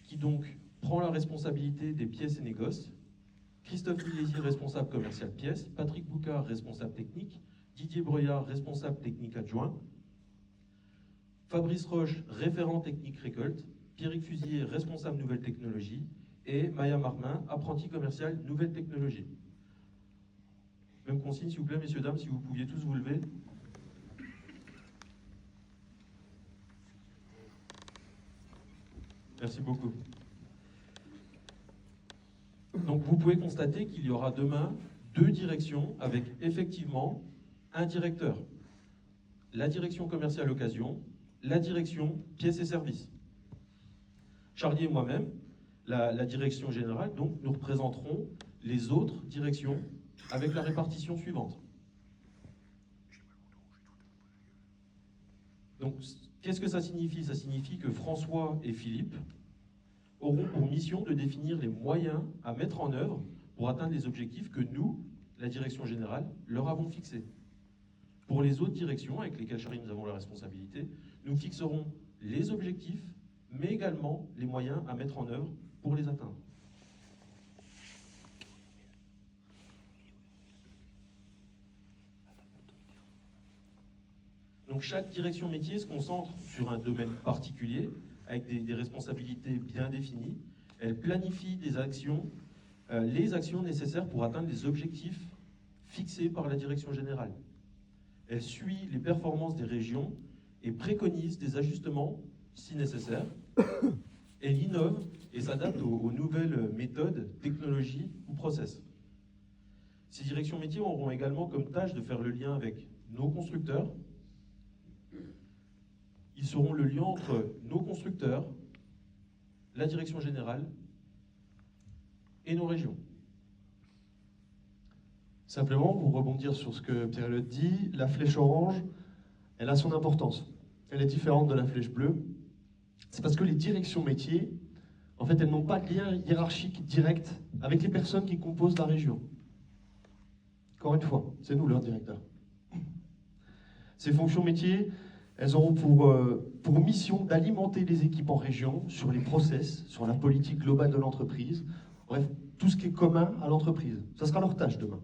qui donc prend la responsabilité des pièces et négoces, Christophe Milesi, responsable commercial pièces, Patrick Boucard, responsable technique, Didier Breuillard, responsable technique adjoint, Fabrice Roche, référent technique récolte, Pierrick Fusier, responsable nouvelles technologies, et Maya Marmin, apprenti commercial nouvelles technologies. Même consigne, s'il vous plaît, messieurs, dames, si vous pouviez tous vous lever. Merci beaucoup. Donc vous pouvez constater qu'il y aura demain 2 directions avec effectivement un directeur. La direction commerciale occasion, la direction pièces et services. Charlie et moi-même, la direction générale, donc nous représenterons les autres directions avec la répartition suivante. Donc, qu'est-ce que ça signifie? Ça signifie que François et Philippe auront pour mission de définir les moyens à mettre en œuvre pour atteindre les objectifs que nous, la direction générale, leur avons fixés. Pour les autres directions avec lesquelles, Charlie, nous avons la responsabilité, nous fixerons les objectifs, mais également les moyens à mettre en œuvre pour les atteindre. Donc chaque direction métier se concentre sur un domaine particulier, avec des responsabilités bien définies. Elle planifie des actions, les actions nécessaires pour atteindre les objectifs fixés par la direction générale. Elle suit les performances des régions et préconise des ajustements si nécessaire. Elle innove et s'adapte aux nouvelles méthodes, technologies ou process. Ces directions métiers auront également comme tâche de faire le lien avec nos constructeurs. Ils seront le lien entre nos constructeurs, la direction générale et nos régions. Simplement, pour rebondir sur ce que Pierre-Elliott dit, la flèche orange, elle a son importance. Elle est différente de la flèche bleue. C'est parce que les directions métiers, en fait, elles n'ont pas de lien hiérarchique direct avec les personnes qui composent la région. Encore une fois, c'est nous leur directeur. Ces fonctions métiers, elles auront pour mission d'alimenter les équipes en région sur les process, sur la politique globale de l'entreprise, bref, tout ce qui est commun à l'entreprise. Ça sera leur tâche demain.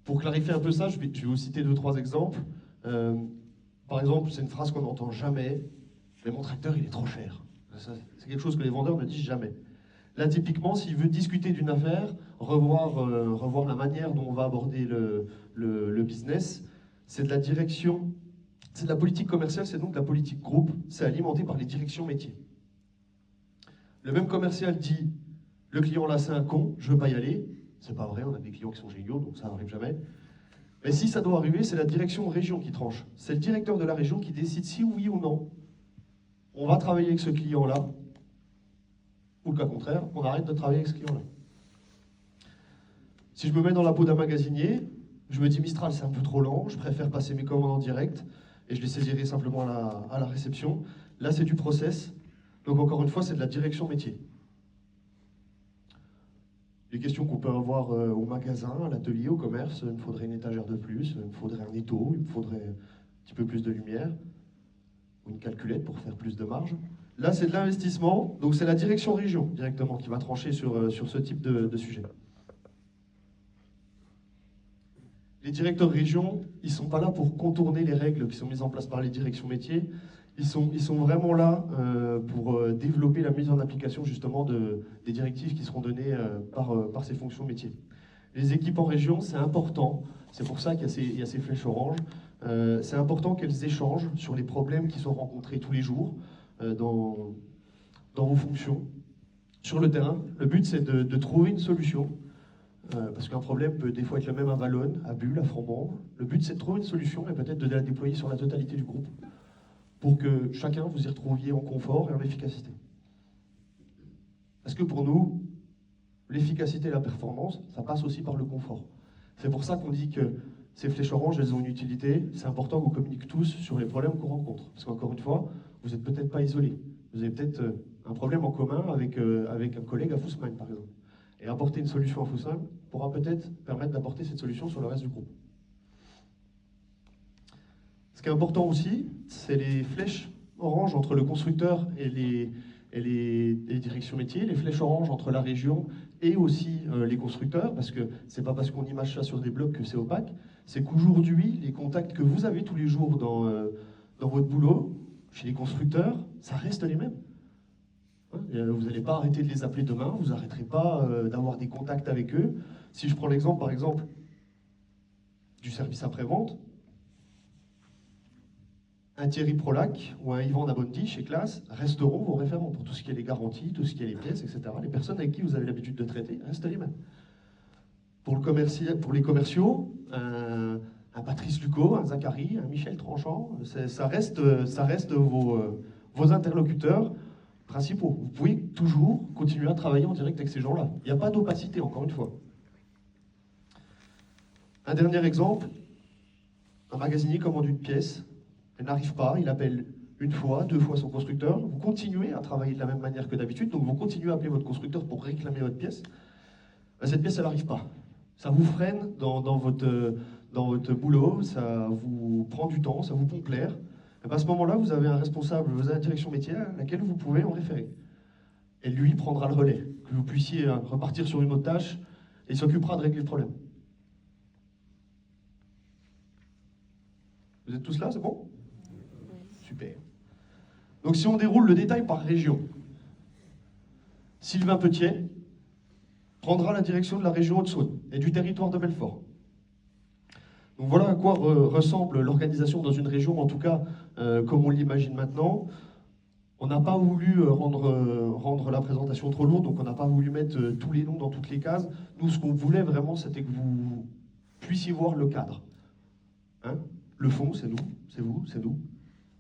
Pour clarifier un peu ça, je vais vous citer 2-3 exemples. Par exemple, c'est une phrase qu'on n'entend jamais, mais mon tracteur, il est trop cher. C'est quelque chose que les vendeurs ne disent jamais. Là, typiquement, s'il veut discuter d'une affaire, revoir la manière dont on va aborder le business, c'est de la direction, c'est de la politique commerciale, c'est donc de la politique groupe, c'est alimenté par les directions métiers. Le même commercial dit, le client là c'est un con, je veux pas y aller. C'est pas vrai, on a des clients qui sont géniaux, donc ça n'arrive jamais. Mais si ça doit arriver, c'est la direction région qui tranche. C'est le directeur de la région qui décide si oui ou non on va travailler avec ce client-là, ou le cas contraire, on arrête de travailler avec ce client-là. Si je me mets dans la peau d'un magasinier, je me dis Mistral c'est un peu trop lent, je préfère passer mes commandes en direct et je les saisirai simplement à la réception. Là c'est du process, donc encore une fois c'est de la direction métier. Les questions qu'on peut avoir au magasin, à l'atelier, au commerce, il me faudrait une étagère de plus, il me faudrait un étau, il me faudrait un petit peu plus de lumière, ou une calculette pour faire plus de marge. Là c'est de l'investissement, donc c'est la direction région directement qui va trancher sur ce type de sujet. Les directeurs région, ils ne sont pas là pour contourner les règles qui sont mises en place par les directions métiers. Ils sont vraiment là pour développer la mise en application justement des directives qui seront données par ces fonctions métiers. Les équipes en région, c'est important. C'est pour ça qu'il y a ces flèches oranges. C'est important qu'elles échangent sur les problèmes qui sont rencontrés tous les jours dans vos fonctions, sur le terrain. Le but, c'est de trouver une solution. Parce qu'un problème peut des fois être le même à Valognes, à Bulle, à Froment. Le but, c'est de trouver une solution et peut-être de la déployer sur la totalité du groupe pour que chacun vous y retrouviez en confort et en efficacité. Parce que pour nous, l'efficacité et la performance, ça passe aussi par le confort. C'est pour ça qu'on dit que ces flèches oranges, elles ont une utilité. C'est important qu'on communique tous sur les problèmes qu'on rencontre. Parce qu'encore une fois, vous n'êtes peut-être pas isolés. Vous avez peut-être un problème en commun avec un collègue à Fussmann, par exemple. Et apporter une solution à Fussmann pourra peut-être permettre d'apporter cette solution sur le reste du groupe. Ce qui est important aussi, c'est les flèches oranges entre le constructeur et les directions métiers, les flèches oranges entre la région et aussi les constructeurs, parce que c'est pas parce qu'on image ça sur des blocs que c'est opaque, c'est qu'aujourd'hui, les contacts que vous avez tous les jours dans votre boulot, chez les constructeurs, ça reste les mêmes. Vous n'allez pas arrêter de les appeler demain, vous n'arrêterez pas d'avoir des contacts avec eux. Si je prends l'exemple, par exemple, du service après-vente, un Thierry Prolac ou un Yvan Nabondi chez Classe resteront vos référents pour tout ce qui est les garanties, tout ce qui est les pièces, etc. Les personnes avec qui vous avez l'habitude de traiter restent les mêmes. Pour les commerciaux, un Patrice Lucot, un Zachary, un Michel Tranchant, ça reste vos interlocuteurs principaux. Vous pouvez toujours continuer à travailler en direct avec ces gens-là. Il n'y a pas d'opacité, encore une fois. Un dernier exemple, un magasinier commande une pièce, elle n'arrive pas, il appelle une fois, 2 fois son constructeur, vous continuez à travailler de la même manière que d'habitude, donc vous continuez à appeler votre constructeur pour réclamer votre pièce. Ben, cette pièce, elle n'arrive pas. Ça vous freine dans votre boulot, ça vous prend du temps, ça vous pompe l'air. À ce moment-là, vous avez un responsable, vous avez une direction métier à laquelle vous pouvez en référer. Et lui prendra le relais, que vous puissiez repartir sur une autre tâche, et il s'occupera de régler le problème. Vous êtes tous là, c'est bon? Super. Donc si on déroule le détail par région, Sylvain Petiet prendra la direction de la région Haute-Saône et du territoire de Belfort. Donc voilà à quoi ressemble l'organisation dans une région, en tout cas comme on l'imagine maintenant. On n'a pas voulu rendre la présentation trop lourde, donc on n'a pas voulu mettre tous les noms dans toutes les cases. Nous, ce qu'on voulait vraiment, c'était que vous puissiez voir le cadre. Hein? Le fond, c'est nous, c'est vous, c'est nous.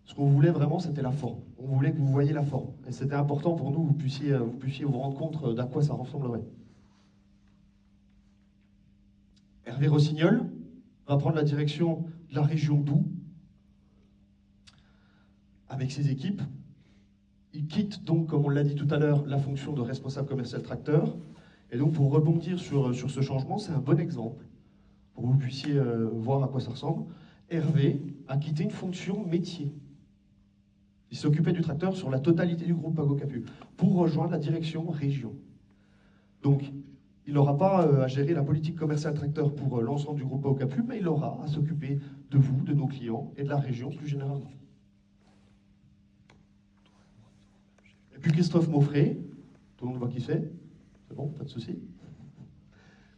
Ce qu'on voulait vraiment, c'était la forme. On voulait que vous voyiez la forme. Et c'était important pour nous que vous puissiez vous rendre compte d'à quoi ça ressemblerait. Hervé Rossignol va prendre la direction de la région Doubs avec ses équipes. Il quitte donc, comme on l'a dit tout à l'heure, la fonction de responsable commercial tracteur. Et donc, pour rebondir sur ce changement, c'est un bon exemple pour que vous puissiez voir à quoi ça ressemble. Hervé a quitté une fonction métier. Il s'occupait du tracteur sur la totalité du groupe Pago Capu pour rejoindre la direction région. Donc, il n'aura pas à gérer la politique commerciale tracteur pour l'ensemble du groupe Pago Capu, mais il aura à s'occuper de vous, de nos clients et de la région plus généralement. Et puis Christophe Mauffret, tout le monde voit qui c'est bon, pas de souci,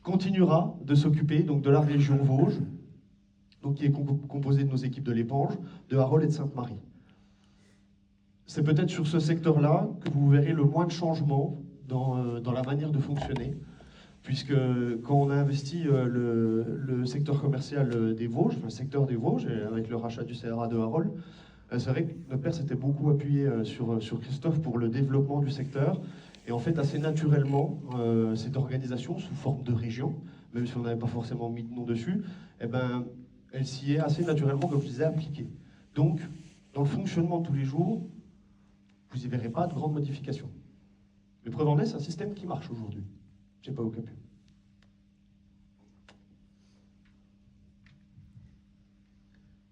continuera de s'occuper donc de la région Vosges, donc qui est composée de nos équipes de l'Épange, de Harol et de Sainte-Marie. C'est peut-être sur ce secteur-là que vous verrez le moins de changements dans la manière de fonctionner, puisque quand on a investi le secteur commercial des Vosges, enfin, le secteur des Vosges, avec le rachat du CRA de Harol, c'est vrai que notre père s'était beaucoup appuyé sur Christophe pour le développement du secteur. Et en fait, assez naturellement, cette organisation, sous forme de région, même si on n'avait pas forcément mis de nom dessus, eh ben, elle s'y est assez naturellement, comme je disais, appliquée. Donc, dans le fonctionnement de tous les jours, vous n'y verrez pas de grandes modifications. Mais preuve en est, c'est un système qui marche aujourd'hui. Je sais pas au Capu.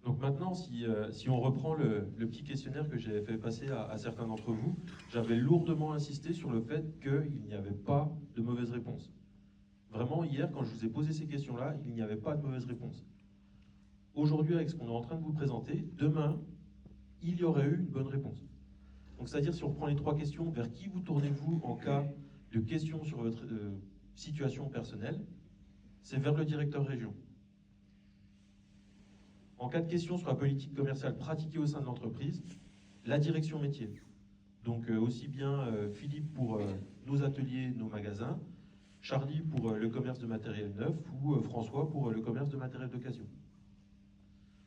Donc maintenant, si on reprend le petit questionnaire que j'ai fait passer à certains d'entre vous, j'avais lourdement insisté sur le fait qu'il n'y avait pas de mauvaise réponse. Vraiment, hier, quand je vous ai posé ces questions-là, il n'y avait pas de mauvaise réponse. Aujourd'hui, avec ce qu'on est en train de vous présenter, demain, il y aurait eu une bonne réponse. Donc, c'est-à-dire, si on reprend les 3 questions, vers qui vous tournez-vous en cas de questions sur votre situation personnelle? C'est vers le directeur région. En cas de questions sur la politique commerciale pratiquée au sein de l'entreprise, la direction métier. Donc aussi bien Philippe pour nos ateliers, nos magasins, Charlie pour le commerce de matériel neuf ou François pour le commerce de matériel d'occasion.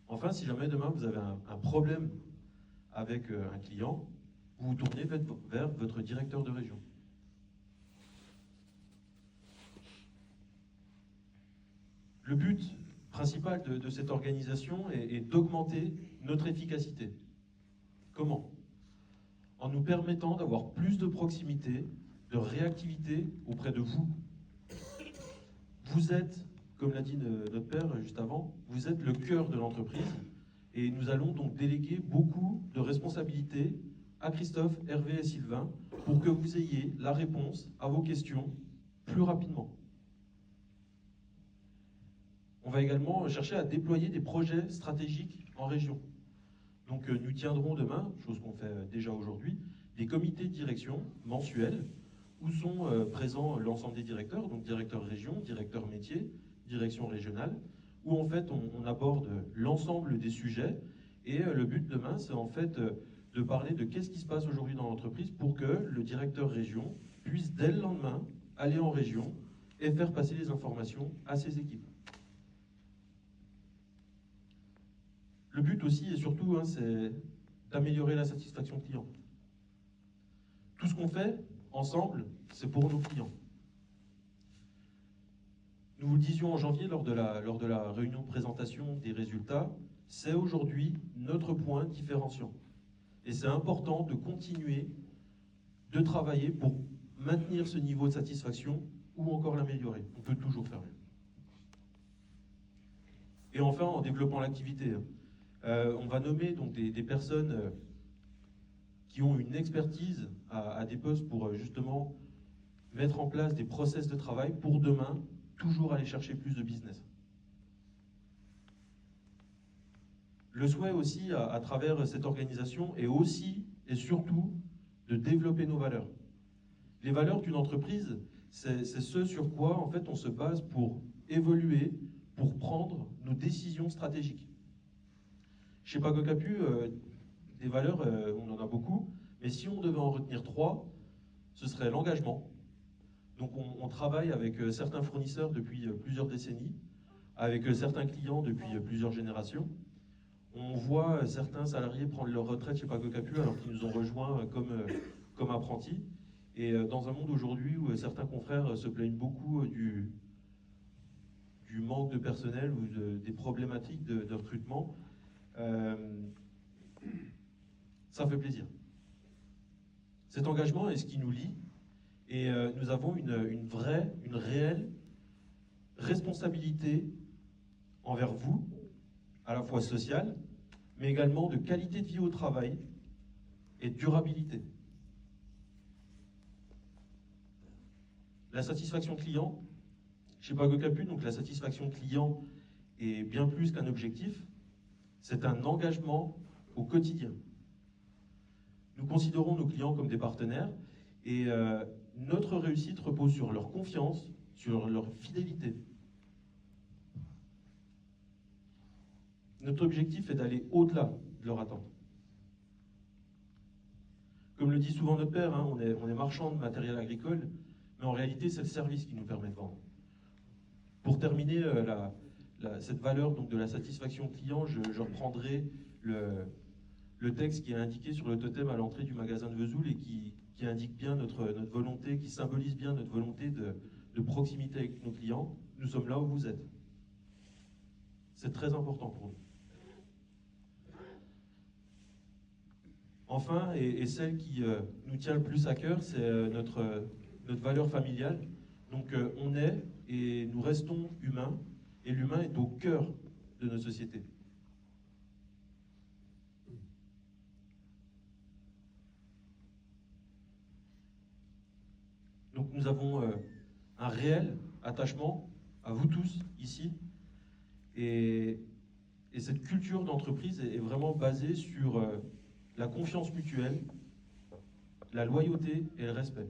Enfin, si jamais demain vous avez un problème avec un client, vous vous tournez vers votre directeur de région. Le but principal de cette organisation est d'augmenter notre efficacité. Comment? En nous permettant d'avoir plus de proximité, de réactivité auprès de vous. Vous êtes, comme l'a dit notre père juste avant, vous êtes le cœur de l'entreprise et nous allons donc déléguer beaucoup de responsabilités à Christophe, Hervé et Sylvain pour que vous ayez la réponse à vos questions plus rapidement. On va également chercher à déployer des projets stratégiques en région. Donc nous tiendrons demain, chose qu'on fait déjà aujourd'hui, des comités de direction mensuels où sont présents l'ensemble des directeurs, donc directeur région, directeur métier, direction régionale, où en fait on aborde l'ensemble des sujets et le but demain c'est en fait de parler de qu'est-ce qui se passe aujourd'hui dans l'entreprise pour que le directeur région puisse dès le lendemain aller en région et faire passer les informations à ses équipes. Le but aussi et surtout, c'est d'améliorer la satisfaction client. Tout ce qu'on fait ensemble, c'est pour nos clients. Nous vous le disions en janvier lors de la réunion de présentation des résultats, c'est aujourd'hui notre point différenciant. Et c'est important de continuer de travailler pour maintenir ce niveau de satisfaction ou encore l'améliorer. On peut toujours faire mieux. Et enfin, en développant l'activité, on va nommer donc des personnes qui ont une expertise à des postes pour justement mettre en place des process de travail pour demain, toujours aller chercher plus de business. Le souhait aussi, à travers cette organisation, est aussi et surtout de développer nos valeurs. Les valeurs d'une entreprise, c'est ce sur quoi en fait on se base pour évoluer, pour prendre nos décisions stratégiques. Chez Pago Capu, des valeurs, on en a beaucoup, mais si on devait en retenir 3, ce serait l'engagement. Donc on travaille avec certains fournisseurs depuis plusieurs décennies, avec certains clients depuis plusieurs générations. On voit certains salariés prendre leur retraite chez Pago Capu alors qu'ils nous ont rejoints comme apprentis. Et dans un monde aujourd'hui où certains confrères se plaignent beaucoup du manque de personnel ou des problématiques de recrutement, ça fait plaisir. Cet engagement est ce qui nous lie et nous avons une réelle responsabilité envers vous, à la fois sociale, mais également de qualité de vie au travail et de durabilité. La satisfaction client, chez Pago Capu, donc la satisfaction client est bien plus qu'un objectif, c'est un engagement au quotidien. Nous considérons nos clients comme des partenaires et notre réussite repose sur leur confiance, sur leur fidélité. Notre objectif est d'aller au-delà de leur attente. Comme le dit souvent notre père, on est marchand de matériel agricole, mais en réalité, c'est le service qui nous permet de vendre. Pour terminer cette valeur donc, de la satisfaction client, je reprendrai le texte qui est indiqué sur le totem à l'entrée du magasin de Vesoul et qui indique bien notre volonté, qui symbolise bien notre volonté de proximité avec nos clients. Nous sommes là où vous êtes. C'est très important pour nous. Enfin, et celle qui nous tient le plus à cœur, c'est notre valeur familiale. Donc on est et nous restons humains, et l'humain est au cœur de notre société. Donc nous avons un réel attachement à vous tous ici, et cette culture d'entreprise est vraiment basée sur la confiance mutuelle, la loyauté et le respect.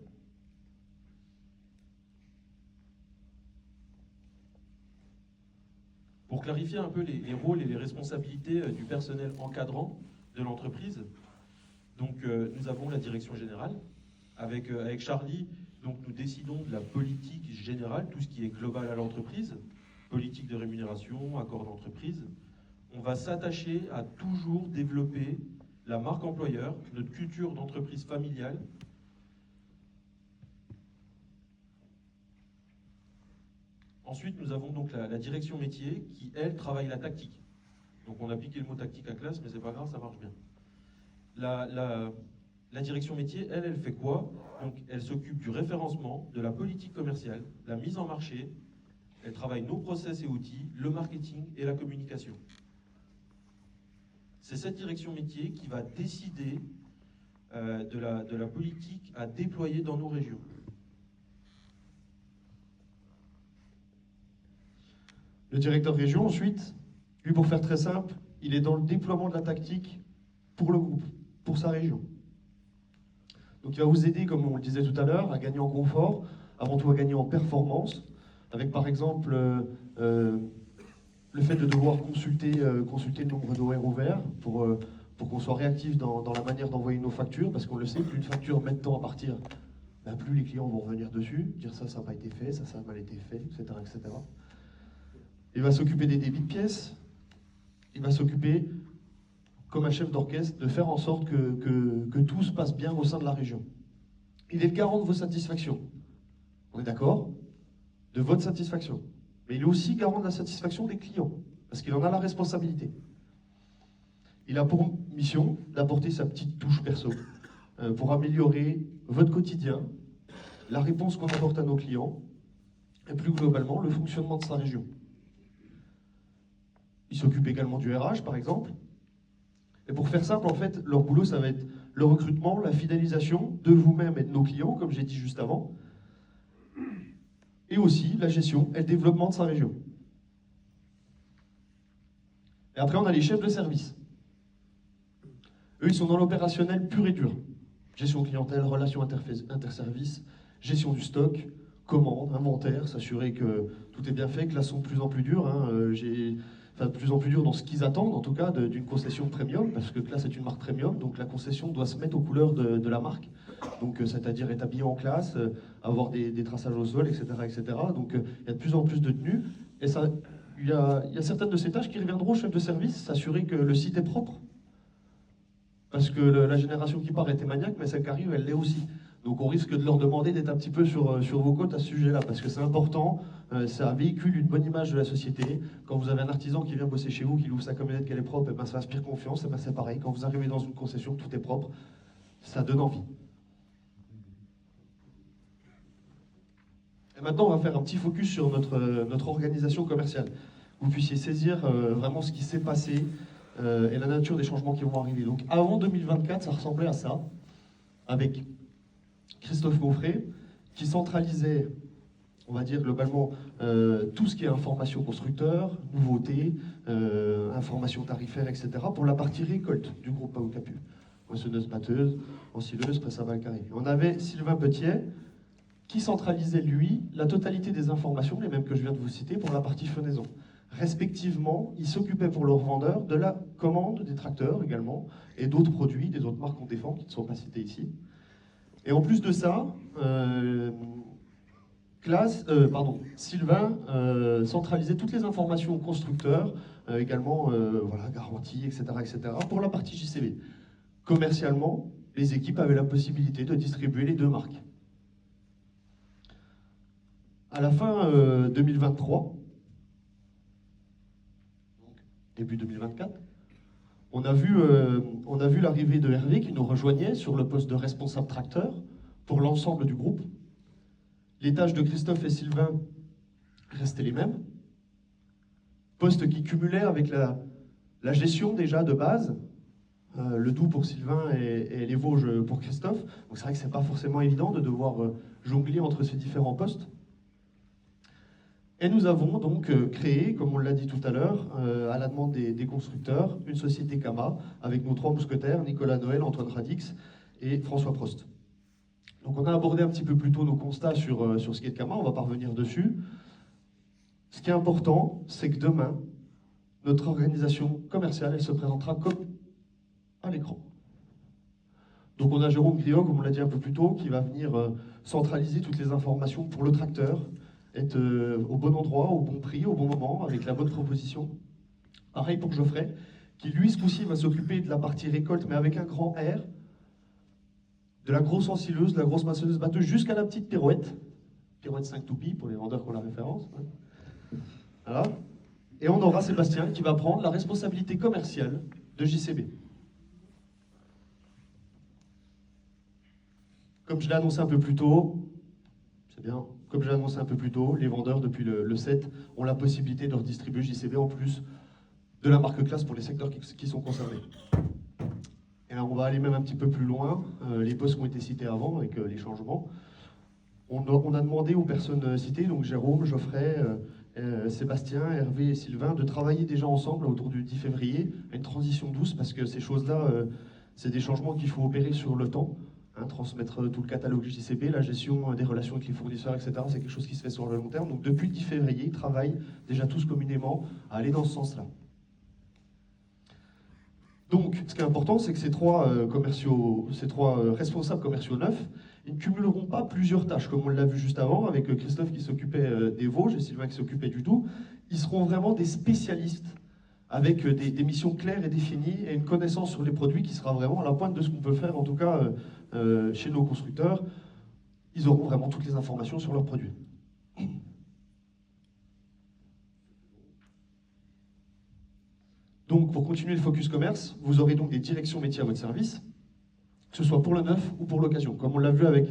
Pour clarifier un peu les rôles et les responsabilités du personnel encadrant de l'entreprise, donc nous avons la direction générale. Avec Charlie, donc nous décidons de la politique générale, tout ce qui est global à l'entreprise, politique de rémunération, accord d'entreprise. On va s'attacher à toujours développer la marque employeur, notre culture d'entreprise familiale. Ensuite, nous avons donc la direction métier qui, elle, travaille la tactique. Donc on a piqué le mot tactique à classe, mais c'est pas grave, ça marche bien. La direction métier, elle fait quoi? Donc elle s'occupe du référencement, de la politique commerciale, la mise en marché, elle travaille nos process et outils, le marketing et la communication. C'est cette direction métier qui va décider de la politique à déployer dans nos régions. Le directeur région, ensuite, lui, pour faire très simple, il est dans le déploiement de la tactique pour le groupe, pour sa région. Donc il va vous aider, comme on le disait tout à l'heure, à gagner en confort, avant tout à gagner en performance, avec par exemple le fait de devoir consulter le nombre d'OR ouverts pour qu'on soit réactif dans la manière d'envoyer nos factures, parce qu'on le sait, plus une facture met de temps à partir, plus les clients vont revenir dessus, dire ça n'a pas été fait, ça a mal été fait, etc. etc. Il va s'occuper des débits de pièces, il va s'occuper, comme un chef d'orchestre, de faire en sorte que tout se passe bien au sein de la région. Il est le garant de vos satisfactions. On est d'accord? De votre satisfaction. Mais il est aussi garant de la satisfaction des clients, parce qu'il en a la responsabilité. Il a pour mission d'apporter sa petite touche perso, pour améliorer votre quotidien, la réponse qu'on apporte à nos clients, et plus globalement, le fonctionnement de sa région. Il s'occupe également du RH, par exemple. Et pour faire simple, en fait, leur boulot, ça va être le recrutement, la fidélisation de vous-même et de nos clients, comme j'ai dit juste avant, et aussi la gestion et le développement de sa région. Et après, on a les chefs de service. Eux, ils sont dans l'opérationnel pur et dur. Gestion clientèle, relations interservices, gestion du stock, commande, inventaire, s'assurer que tout est bien fait, que là, sont de plus en plus durs. De plus en plus dur dans ce qu'ils attendent, en tout cas, d'une concession premium, parce que là, c'est une marque premium, donc la concession doit se mettre aux couleurs de la marque, donc c'est-à-dire être habillé en classe, avoir des traçages au sol, etc. etc. Donc il y a de plus en plus de tenues, et il y a certaines de ces tâches qui reviendront au chef de service, s'assurer que le site est propre, parce que la génération qui part était maniaque, mais celle qui arrive, elle l'est aussi. Donc on risque de leur demander d'être un petit peu sur vos côtes à ce sujet-là, parce que c'est important, ça véhicule une bonne image de la société. Quand vous avez un artisan qui vient bosser chez vous, qui ouvre sa camionnette, qu'elle est propre, ça inspire confiance, c'est pareil. Quand vous arrivez dans une concession, tout est propre, ça donne envie. Et maintenant, on va faire un petit focus sur notre organisation commerciale. vous puissiez saisir vraiment ce qui s'est passé et la nature des changements qui vont arriver. Donc avant 2024, ça ressemblait à ça, avec Christophe Mauffret, qui centralisait, on va dire globalement, tout ce qui est information constructeur, nouveautés, information tarifaire, etc., pour la partie récolte du groupe Pao-Capu. Moissonneuse, batteuse, ensileuse, presse à carré. On avait Sylvain Petiet, qui centralisait, lui, la totalité des informations, les mêmes que je viens de vous citer, pour la partie fenaison. Respectivement, il s'occupait pour leurs vendeurs de la commande des tracteurs également, et d'autres produits, des autres marques qu'on défend, qui ne sont pas cités ici. Et en plus de ça, Sylvain centralisait toutes les informations aux constructeurs, également voilà, garantie, etc., pour la partie JCB. Commercialement, les équipes avaient la possibilité de distribuer les deux marques. À la fin 2023, donc début 2024, on a vu l'arrivée de Hervé qui nous rejoignait sur le poste de responsable tracteur pour l'ensemble du groupe. Les tâches de Christophe et Sylvain restaient les mêmes. Poste qui cumulait avec la gestion déjà de base, le Doubs pour Sylvain et les Vosges pour Christophe. Donc c'est vrai que c'est pas forcément évident de devoir jongler entre ces différents postes. Et nous avons donc créé, comme on l'a dit tout à l'heure, à la demande des constructeurs, une société Kama, avec nos trois mousquetaires, Nicolas Noël, Antoine Radix et François Prost. Donc on a abordé un petit peu plus tôt nos constats sur ce qu'est Kama, on va pas revenir dessus. Ce qui est important, c'est que demain, notre organisation commerciale, elle se présentera comme à l'écran. Donc on a Jérôme Griot, comme on l'a dit un peu plus tôt, qui va venir centraliser toutes les informations pour le tracteur, être au bon endroit, au bon prix, au bon moment, avec la bonne proposition. Pareil pour Geoffrey, qui lui, ce coup-ci, va s'occuper de la partie récolte, mais avec un grand R, de la grosse ensileuse, de la grosse maçonneuse batteuse, jusqu'à la petite pirouette. Pirouette 5 toupies, pour les vendeurs qui ont la référence. Voilà. Et on aura Sébastien qui va prendre la responsabilité commerciale de JCB. Comme je l'ai annoncé un peu plus tôt, c'est bien, comme je l'ai annoncé un peu plus tôt, les vendeurs depuis le 7 ont la possibilité de redistribuer JCB en plus de la marque classe pour les secteurs qui sont concernés. Et là, on va aller même un petit peu plus loin, les postes qui ont été cités avant avec les changements. On a demandé aux personnes citées, donc Jérôme, Geoffrey, Sébastien, Hervé et Sylvain, de travailler déjà ensemble autour du 10 février à une transition douce, parce que ces choses-là, c'est des changements qu'il faut opérer sur le temps. Transmettre tout le catalogue JCB, la gestion des relations avec les fournisseurs, etc. C'est quelque chose qui se fait sur le long terme. Donc depuis le 10 février, ils travaillent déjà tous communément à aller dans ce sens-là. Donc ce qui est important, c'est que ces trois responsables commerciaux neufs, ils ne cumuleront pas plusieurs tâches, comme on l'a vu juste avant, avec Christophe qui s'occupait des Vosges et Sylvain qui s'occupait du Doubs. Ils seront vraiment des spécialistes avec des missions claires et définies et une connaissance sur les produits qui sera vraiment à la pointe de ce qu'on peut faire, en tout cas chez nos constructeurs. Ils auront vraiment toutes les informations sur leurs produits. Donc, pour continuer le focus commerce, vous aurez donc des directions métiers à votre service, que ce soit pour le neuf ou pour l'occasion, comme on l'a vu avec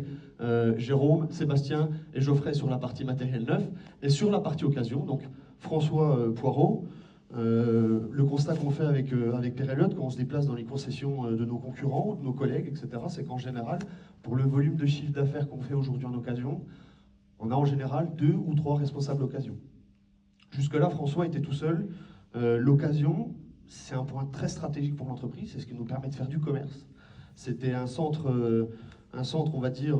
Jérôme, Sébastien et Geoffrey sur la partie matériel neuf, et sur la partie occasion, donc François Poirot. Le constat qu'on fait avec Pierre Elliott quand on se déplace dans les concessions de nos concurrents, de nos collègues, etc., c'est qu'en général, pour le volume de chiffre d'affaires qu'on fait aujourd'hui en occasion, on a en général 2 ou 3 responsables occasion. Jusque-là, François était tout seul. L'occasion, c'est un point très stratégique pour l'entreprise, c'est ce qui nous permet de faire du commerce. C'était un centre, on va dire,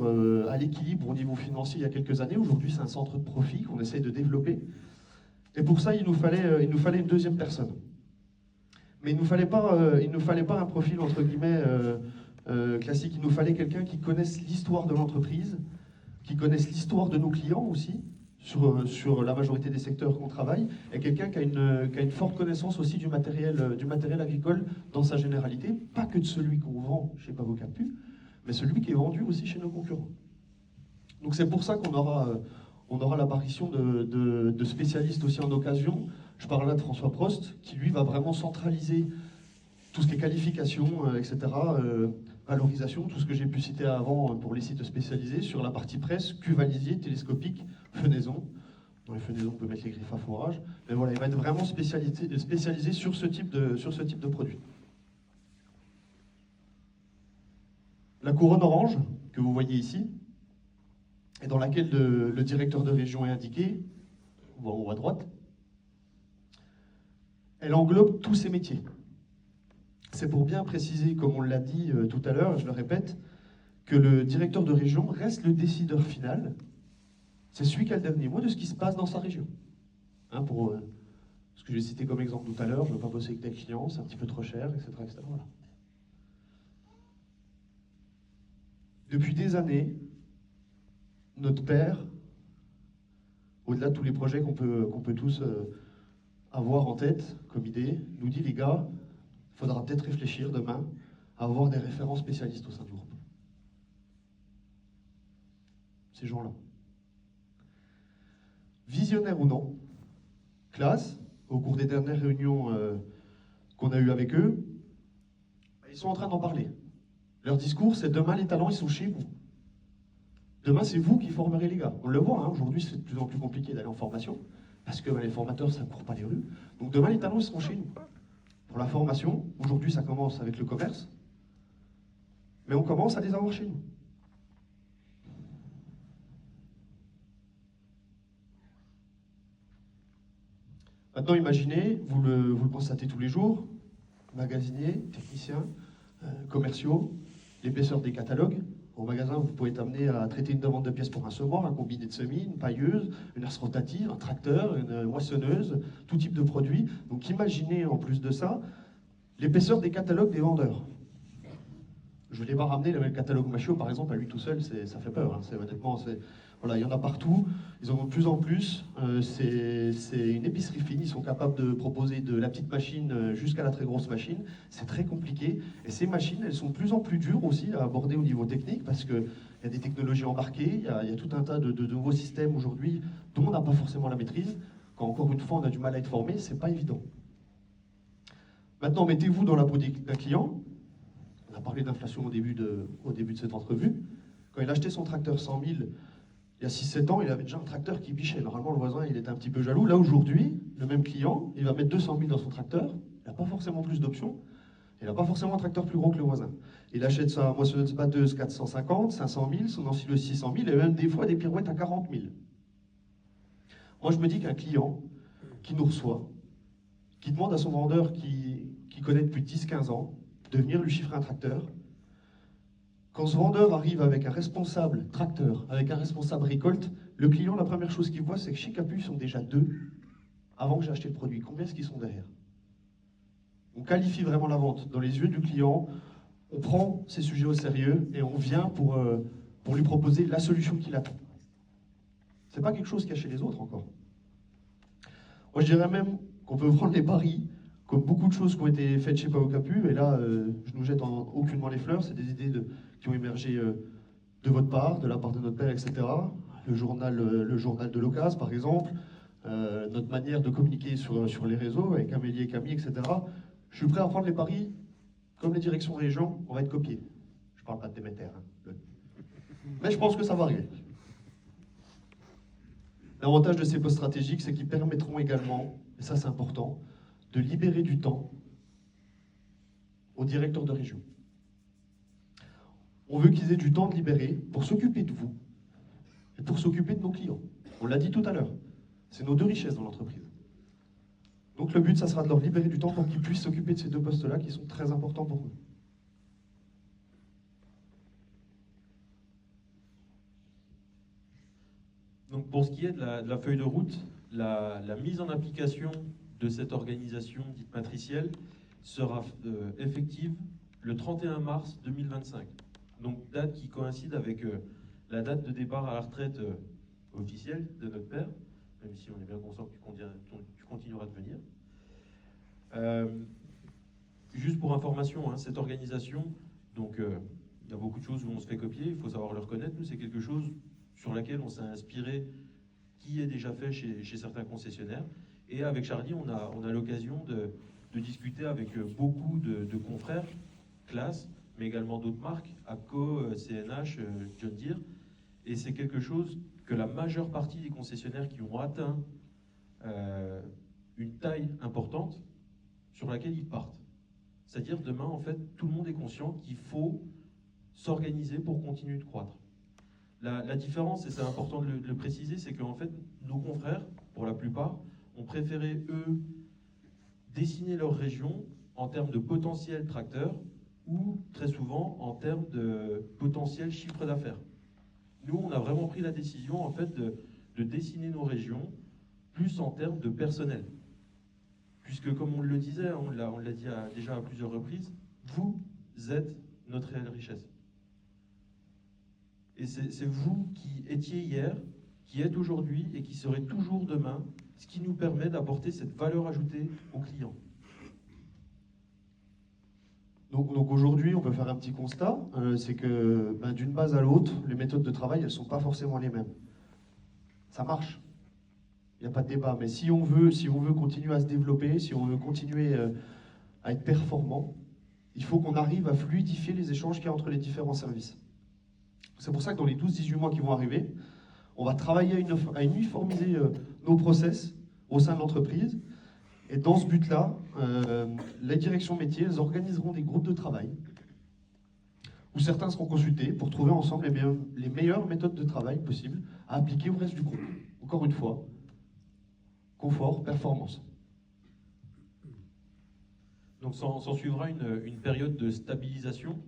à l'équilibre au niveau financier il y a quelques années. Aujourd'hui, c'est un centre de profit qu'on essaye de développer. Et pour ça, il nous fallait une deuxième personne. Mais il ne nous fallait pas un profil, entre guillemets, classique. Il nous fallait quelqu'un qui connaisse l'histoire de l'entreprise, qui connaisse l'histoire de nos clients aussi, sur la majorité des secteurs qu'on travaille, et quelqu'un qui a une forte connaissance aussi du matériel agricole dans sa généralité, pas que de celui qu'on vend chez Pao-Capu, mais celui qui est vendu aussi chez nos concurrents. Donc c'est pour ça qu'on aura l'apparition de spécialistes aussi en occasion. Je parle là de François Prost, qui lui va vraiment centraliser tout ce qui est qualification, etc., valorisation, tout ce que j'ai pu citer avant pour les sites spécialisés, sur la partie presse, cuve alisier, télescopique, fenaison, Dans les fenaisons, on peut mettre les griffes à fourrage. Mais voilà, il va être vraiment spécialisé sur ce type de produit. La couronne orange, que vous voyez ici, et dans laquelle le directeur de région est indiqué, on voit en haut à droite, elle englobe tous ces métiers. C'est pour bien préciser, comme on l'a dit tout à l'heure, je le répète, que le directeur de région reste le décideur final. C'est celui qui a le dernier mot de ce qui se passe dans sa région. Hein, pour ce que j'ai cité comme exemple tout à l'heure, je ne veux pas bosser avec tel client, c'est un petit peu trop cher, etc. etc. Voilà. Depuis des années, notre père, au-delà de tous les projets qu'on peut tous avoir en tête comme idée, nous dit les gars, il faudra peut-être réfléchir demain à avoir des référents spécialistes au sein du groupe. Ces gens-là. Visionnaires ou non, classe, au cours des dernières réunions qu'on a eues avec eux, ils sont en train d'en parler. Leur discours, c'est demain les talents, ils sont chez vous. Demain, c'est vous qui formerez les gars. On le voit, hein, aujourd'hui, c'est de plus en plus compliqué d'aller en formation, parce que les formateurs, ça ne court pas les rues. Donc demain, les talents, ils seront chez nous. Pour la formation, aujourd'hui, ça commence avec le commerce, mais on commence à les avoir chez nous. Maintenant, imaginez, vous le constatez tous les jours, magasiniers, techniciens, commerciaux, l'épaisseur des catalogues. Au magasin, vous pouvez être amené à traiter une demande de pièces pour un semoir, un combiné de semis, une pailleuse, une herse rotative, un tracteur, une moissonneuse, tout type de produits. Donc imaginez en plus de ça, l'épaisseur des catalogues des vendeurs. Je ne l'ai pas ramené, le catalogue Machio, par exemple, à lui tout seul, ça fait peur. Hein. Honnêtement, voilà, il y en a partout, ils en ont de plus en plus. C'est une épicerie fine, ils sont capables de proposer de la petite machine jusqu'à la très grosse machine. C'est très compliqué. Et ces machines, elles sont de plus en plus dures aussi à aborder au niveau technique parce qu'il y a des technologies embarquées, il y a tout un tas de nouveaux systèmes aujourd'hui dont on n'a pas forcément la maîtrise. Quand encore une fois on a du mal à être formé, c'est pas évident. Maintenant, mettez-vous dans la peau d'un client. On a parlé d'inflation au début de cette entrevue. Quand il a acheté son tracteur 100 000, il y a 6-7 ans, il avait déjà un tracteur qui bichait. Normalement, le voisin, il était un petit peu jaloux. Là, aujourd'hui, le même client, il va mettre 200 000 dans son tracteur. Il n'a pas forcément plus d'options. Il n'a pas forcément un tracteur plus gros que le voisin. Il achète sa moissonneuse batteuse 450, 500 000, son ensileuse 600 000, et même des fois des pirouettes à 40 000. Moi, je me dis qu'un client qui nous reçoit, qui demande à son vendeur qui connaît depuis 10-15 ans, de venir lui chiffrer un tracteur. Quand ce vendeur arrive avec un responsable tracteur, avec un responsable récolte, le client, la première chose qu'il voit, c'est que chez Capu, ils sont déjà deux avant que j'ai acheté le produit. Combien est-ce qu'ils sont derrière? On qualifie vraiment la vente dans les yeux du client, on prend ces sujets au sérieux et on vient pour lui proposer la solution qu'il attend. C'est pas quelque chose qu'il y a chez les autres encore. Moi, je dirais même qu'on peut prendre les paris, comme beaucoup de choses qui ont été faites chez Pao Capu, et là, je ne nous jette aucunement les fleurs, c'est des idées qui ont émergé de votre part, de la part de notre père, etc. Le journal de l'Ocase, par exemple, notre manière de communiquer sur les réseaux, avec Amélie et Camille, etc. Je suis prêt à prendre les paris, comme les directions région, on va être copiés. Je ne parle pas de Déméter, hein. Mais je pense que ça va arriver. L'avantage de ces postes stratégiques, c'est qu'ils permettront également, et ça c'est important, de libérer du temps aux directeurs de région. On veut qu'ils aient du temps de libérer pour s'occuper de vous et pour s'occuper de nos clients. On l'a dit tout à l'heure, c'est nos deux richesses dans l'entreprise. Donc le but, ça sera de leur libérer du temps pour qu'ils puissent s'occuper de ces deux postes-là qui sont très importants pour eux. Donc pour ce qui est de la feuille de route, la mise en application de cette organisation dite matricielle sera effective le 31 mars 2025. Donc date qui coïncide avec la date de départ à la retraite officielle de notre père, même si on est bien conscient que tu continueras de venir. Juste pour information, hein, cette organisation, donc il y a beaucoup de choses où on se fait copier, il faut savoir le reconnaître. Nous, c'est quelque chose sur laquelle on s'est inspiré, qui est déjà fait chez certains concessionnaires. Et avec Charlie, on a l'occasion de discuter avec beaucoup de confrères, classes, mais également d'autres marques, ACO, CNH, John Deere. Et c'est quelque chose que la majeure partie des concessionnaires qui ont atteint une taille importante sur laquelle ils partent. C'est-à-dire demain, en fait, tout le monde est conscient qu'il faut s'organiser pour continuer de croître. La différence, et c'est important de le préciser, c'est qu'en fait, nos confrères, pour la plupart, ont préféré, eux, dessiner leur région en termes de potentiel tracteur ou, très souvent, en termes de potentiel chiffre d'affaires. Nous, on a vraiment pris la décision, en fait, de dessiner nos régions plus en termes de personnel. Puisque, comme on le disait, on l'a dit déjà à plusieurs reprises, vous êtes notre réelle richesse. Et c'est vous qui étiez hier, qui êtes aujourd'hui et qui serez toujours demain, ce qui nous permet d'apporter cette valeur ajoutée aux clients. Donc aujourd'hui, on peut faire un petit constat, c'est que d'une base à l'autre, les méthodes de travail, elles ne sont pas forcément les mêmes. Ça marche, il n'y a pas de débat, mais si on veut continuer à se développer, si on veut continuer à être performant, il faut qu'on arrive à fluidifier les échanges qu'il y a entre les différents services. C'est pour ça que dans les 12-18 mois qui vont arriver, on va travailler à uniformiser nos process au sein de l'entreprise. Et dans ce but-là, les directions métiers, elles organiseront des groupes de travail où certains seront consultés pour trouver ensemble les meilleures méthodes de travail possibles à appliquer au reste du groupe. Encore une fois, confort, performance. Donc s'en suivra une période de stabilisation,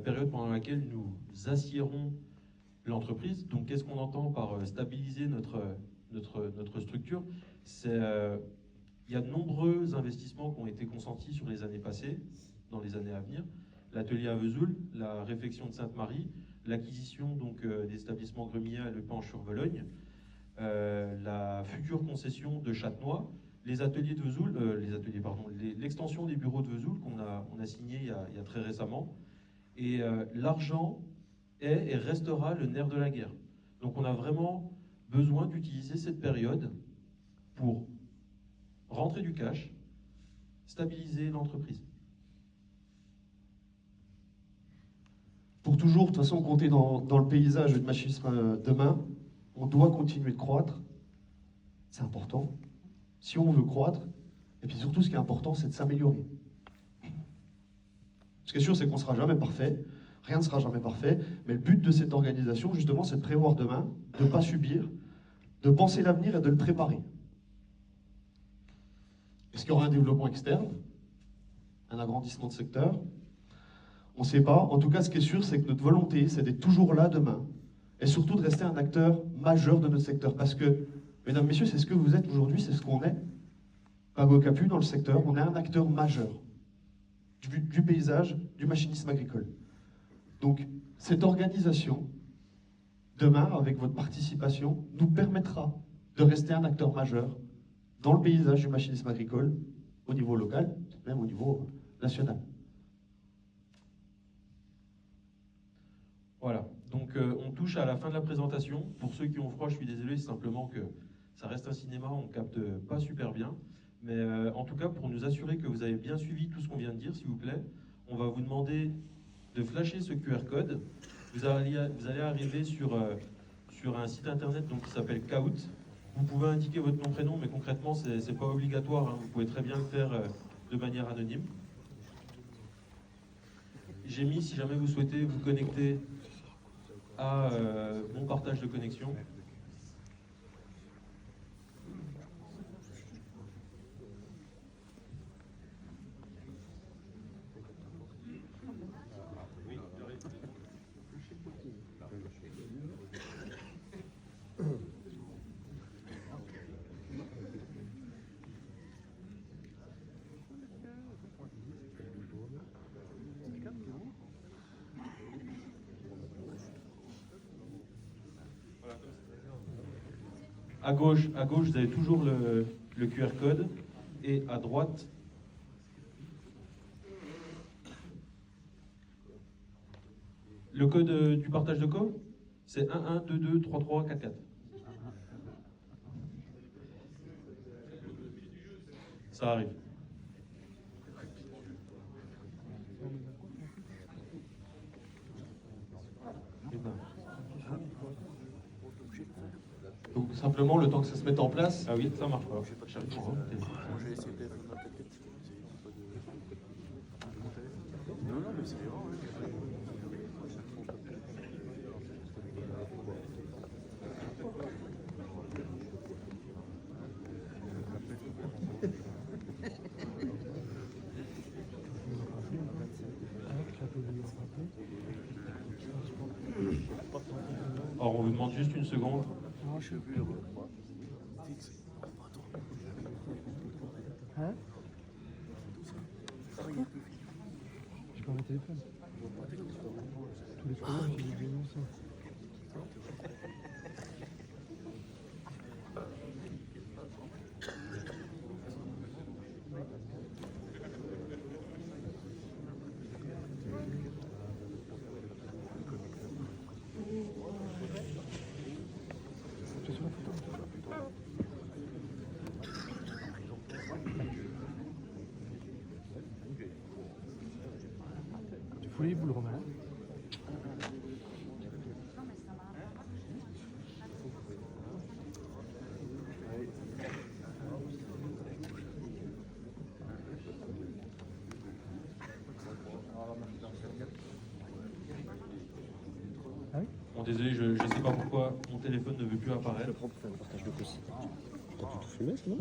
période pendant laquelle nous assiérons l'entreprise. Donc qu'est-ce qu'on entend par stabiliser notre structure? Il y a de nombreux investissements qui ont été consentis sur les années passées, dans les années à venir. L'atelier à Vesoul, la réfection de Sainte-Marie, l'acquisition des établissements Gremier à Le Pench-sur-Vologne, la future concession de Châtenois, les ateliers de Vesoul, l'extension des bureaux de Vesoul qu'on a signé il y a très récemment. Et l'argent est et restera le nerf de la guerre. Donc on a vraiment besoin d'utiliser cette période pour rentrer du cash, stabiliser l'entreprise. Pour toujours, de toute façon, compter dans le paysage du machinisme demain, on doit continuer de croître. C'est important. Si on veut croître, et puis surtout, ce qui est important, c'est de s'améliorer. Ce qui est sûr, c'est qu'on ne sera jamais parfait. Rien ne sera jamais parfait. Mais le but de cette organisation, justement, c'est de prévoir demain, de ne pas subir, de penser l'avenir et de le préparer. Est-ce qu'il y aura un développement externe? Un agrandissement de secteur? On ne sait pas. En tout cas, ce qui est sûr, c'est que notre volonté, c'est d'être toujours là demain. Et surtout de rester un acteur majeur de notre secteur. Parce que, mesdames, messieurs, c'est ce que vous êtes aujourd'hui, c'est ce qu'on est. Pago Capu, dans le secteur, on est un acteur majeur du paysage, du machinisme agricole. Donc, cette organisation, demain, avec votre participation, nous permettra de rester un acteur majeur dans le paysage du machinisme agricole, au niveau local, même au niveau national. Voilà, donc on touche à la fin de la présentation. Pour ceux qui ont froid, je suis désolé, c'est simplement que ça reste un cinéma, on capte pas super bien. Mais en tout cas, pour nous assurer que vous avez bien suivi tout ce qu'on vient de dire, s'il vous plaît, on va vous demander de flasher ce QR code. Vous allez arriver sur un site internet qui s'appelle Kahoot. Vous pouvez indiquer votre nom, prénom, mais concrètement, c'est pas obligatoire, hein. Vous pouvez très bien le faire de manière anonyme. J'ai mis, si jamais vous souhaitez vous connecter à mon partage de connexion. À gauche, vous avez toujours le QR code, et à droite, le code du partage de co, c'est 11223344. Ça arrive. Eh ben. simplement, le temps que ça se mette en place. Ah oui, ça marche pas. J'arrive pas. Moi, j'ai essayé d'être dans ta tête. Non, non, mais c'est grand. Alors, on vous demande juste une seconde. Hein? J'ai pas mon téléphone. Tous les problèmes, j'ai dû dénoncer. Tu es sur la photo? Tu fous les boules, Romain. Ah oui? Bon, désolé, je ne sais pas pourquoi mon téléphone ne veut plus apparaître. Prends pour faire un partage de poste. T'as tout filmé, sinon?